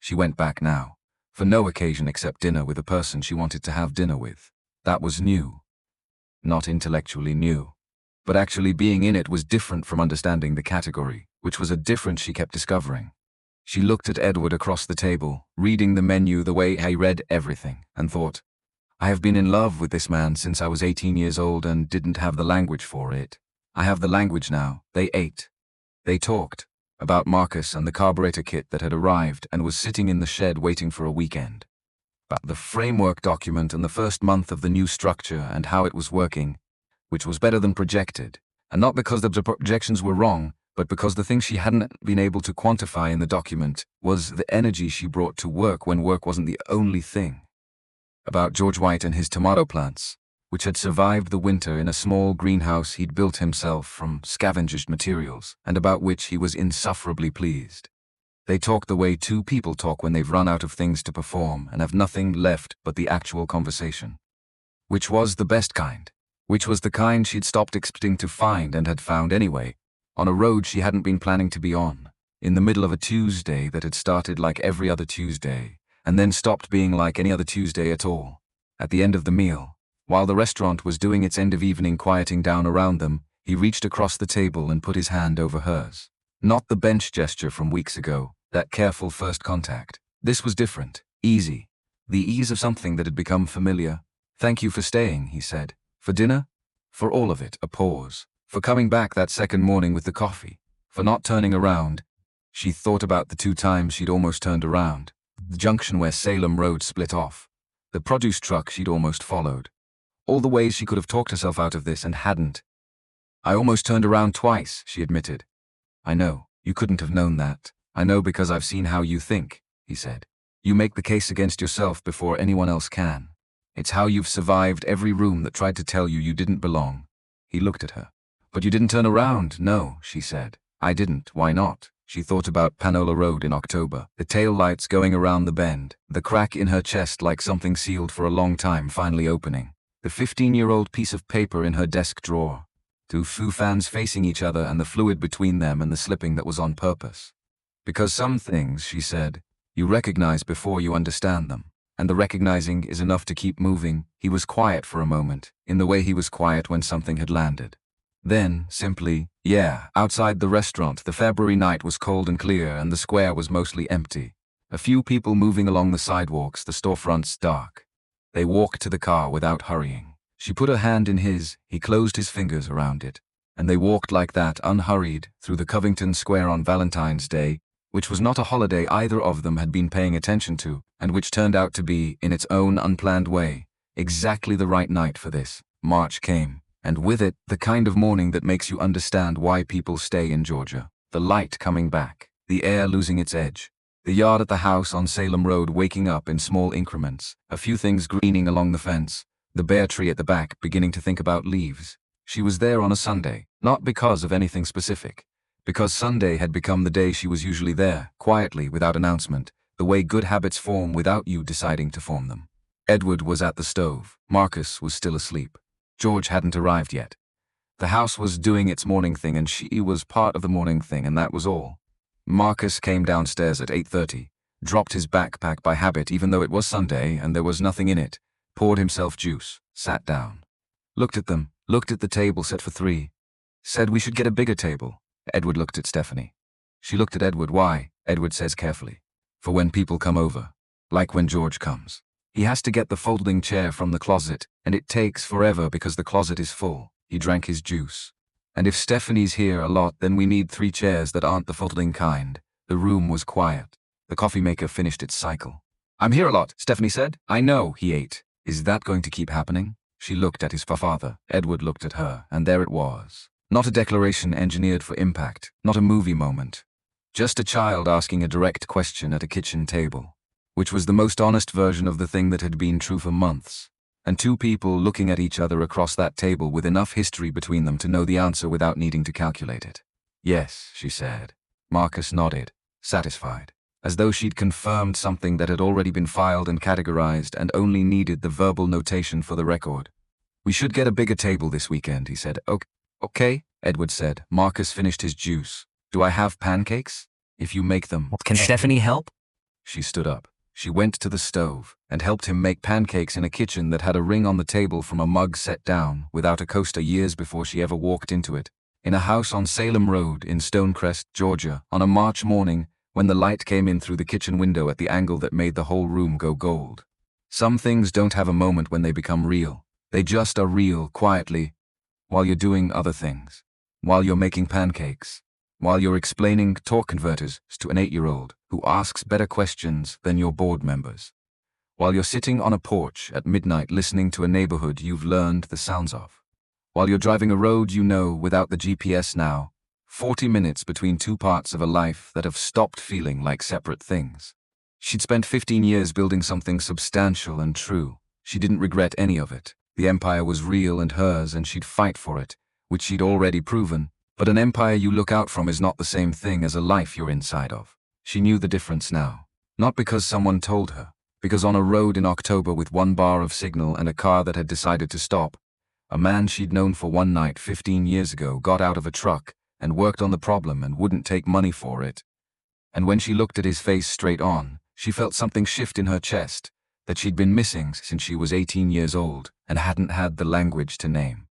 She went back now, for no occasion except dinner with a person she wanted to have dinner with. That was new. Not intellectually new. But actually being in it was different from understanding the category, which was a difference she kept discovering. She looked at Edward across the table, reading the menu the way I read everything, and thought, I have been in love with this man since I was 18 years old and didn't have the language for it. I have the language now. They ate. They talked about Marcus and the carburetor kit that had arrived and was sitting in the shed waiting for a weekend. About the framework document and the first month of the new structure and how it was working, which was better than projected, and not because the projections were wrong, but because the thing she hadn't been able to quantify in the document was the energy she brought to work when work wasn't the only thing. About George White and his tomato plants, which had survived the winter in a small greenhouse he'd built himself from scavenged materials, and about which he was insufferably pleased. They talked the way two people talk when they've run out of things to perform and have nothing left but the actual conversation. Which was the best kind. Which was the kind she'd stopped expecting to find and had found anyway, on a road she hadn't been planning to be on, in the middle of a Tuesday that had started like every other Tuesday, and then stopped being like any other Tuesday at all. At the end of the meal, while the restaurant was doing its end of evening quieting down around them, he reached across the table and put his hand over hers. Not the bench gesture from weeks ago, that careful first contact. This was different, easy. The ease of something that had become familiar. "Thank you for staying," he said. "For dinner?" For all of it, a pause. For coming back that second morning with the coffee. For not turning around. She thought about the 2 times she'd almost turned around. The junction where Salem Road split off. The produce truck she'd almost followed. All the ways she could have talked herself out of this and hadn't. "I almost turned around twice," she admitted. "I know, you couldn't have known that. I know because I've seen how you think," he said. "You make the case against yourself before anyone else can. It's how you've survived every room that tried to tell you you didn't belong." He looked at her. "But you didn't turn around." "No," she said. "I didn't. Why not?" She thought about Panola Road in October, the tail lights going around the bend, the crack in her chest like something sealed for a long time finally opening, the 15-year-old piece of paper in her desk drawer, 2 foo fans facing each other and the fluid between them and the slipping that was on purpose. Because some things, she said, you recognize before you understand them. And the recognizing is enough to keep moving. He was quiet for a moment, in the way he was quiet when something had landed. Then, simply, yeah, outside the restaurant, the February night was cold and clear and the square was mostly empty. A few people moving along the sidewalks, the storefronts dark. They walked to the car without hurrying. She put her hand in his, he closed his fingers around it. And they walked like that, unhurried, through the Covington Square on Valentine's Day, which was not a holiday either of them had been paying attention to, and which turned out to be, in its own unplanned way, exactly the right night for this. March came, and with it, the kind of morning that makes you understand why people stay in Georgia. The light coming back, the air losing its edge, the yard at the house on Salem Road waking up in small increments, a few things greening along the fence, the bare tree at the back beginning to think about leaves. She was there on a Sunday, not because of anything specific. Because Sunday had become the day she was usually there, quietly, without announcement, the way good habits form without you deciding to form them. Edward was at the stove. Marcus was still asleep. George hadn't arrived yet. The house was doing its morning thing and she was part of the morning thing, and that was all. Marcus came downstairs at 8:30, dropped his backpack by habit even though it was Sunday and there was nothing in it, poured himself juice, sat down. Looked at them, looked at the table set for 3. Said we should get a bigger table. Edward looked at Stephanie. She looked at Edward. "Why?" Edward says carefully. "For when people come over. Like when George comes. He has to get the folding chair from the closet, and it takes forever because the closet is full." He drank his juice. "And if Stephanie's here a lot, then we need 3 chairs that aren't the folding kind." The room was quiet. The coffee maker finished its cycle. "I'm here a lot," Stephanie said. "I know," he ate. "Is that going to keep happening?" She looked at his father. Edward looked at her, and there it was. Not a declaration engineered for impact, not a movie moment. Just a child asking a direct question at a kitchen table, which was the most honest version of the thing that had been true for months. And 2 people looking at each other across that table with enough history between them to know the answer without needing to calculate it. "Yes," she said. Marcus nodded, satisfied, as though she'd confirmed something that had already been filed and categorized and only needed the verbal notation for the record. "We should get a bigger table this weekend," he said. Okay, Edward said. Marcus finished his juice. "Do I have pancakes? If you make them." Can Stephanie help? She stood up. She went to the stove and helped him make pancakes in a kitchen that had a ring on the table from a mug set down without a coaster years before she ever walked into it. In a house on Salem Road in Stonecrest, Georgia, on a March morning when the light came in through the kitchen window at the angle that made the whole room go gold. Some things don't have a moment when they become real. They just are real quietly, while you're doing other things, while you're making pancakes, while you're explaining torque converters to an 8-year-old who asks better questions than your board members, while you're sitting on a porch at midnight listening to a neighborhood you've learned the sounds of, while you're driving a road you know without the GPS now, 40 minutes between 2 parts of a life that have stopped feeling like separate things. She'd spent 15 years building something substantial and true. She didn't regret any of it. The empire was real and hers, and she'd fight for it, which she'd already proven. But an empire you look out from is not the same thing as a life you're inside of. She knew the difference now. Not because someone told her, because on a road in October with one bar of signal and a car that had decided to stop, a man she'd known for one night 15 years ago got out of a truck and worked on the problem and wouldn't take money for it. And when she looked at his face straight on, she felt something shift in her chest that she'd been missing since she was 18 years old and hadn't had the language to name.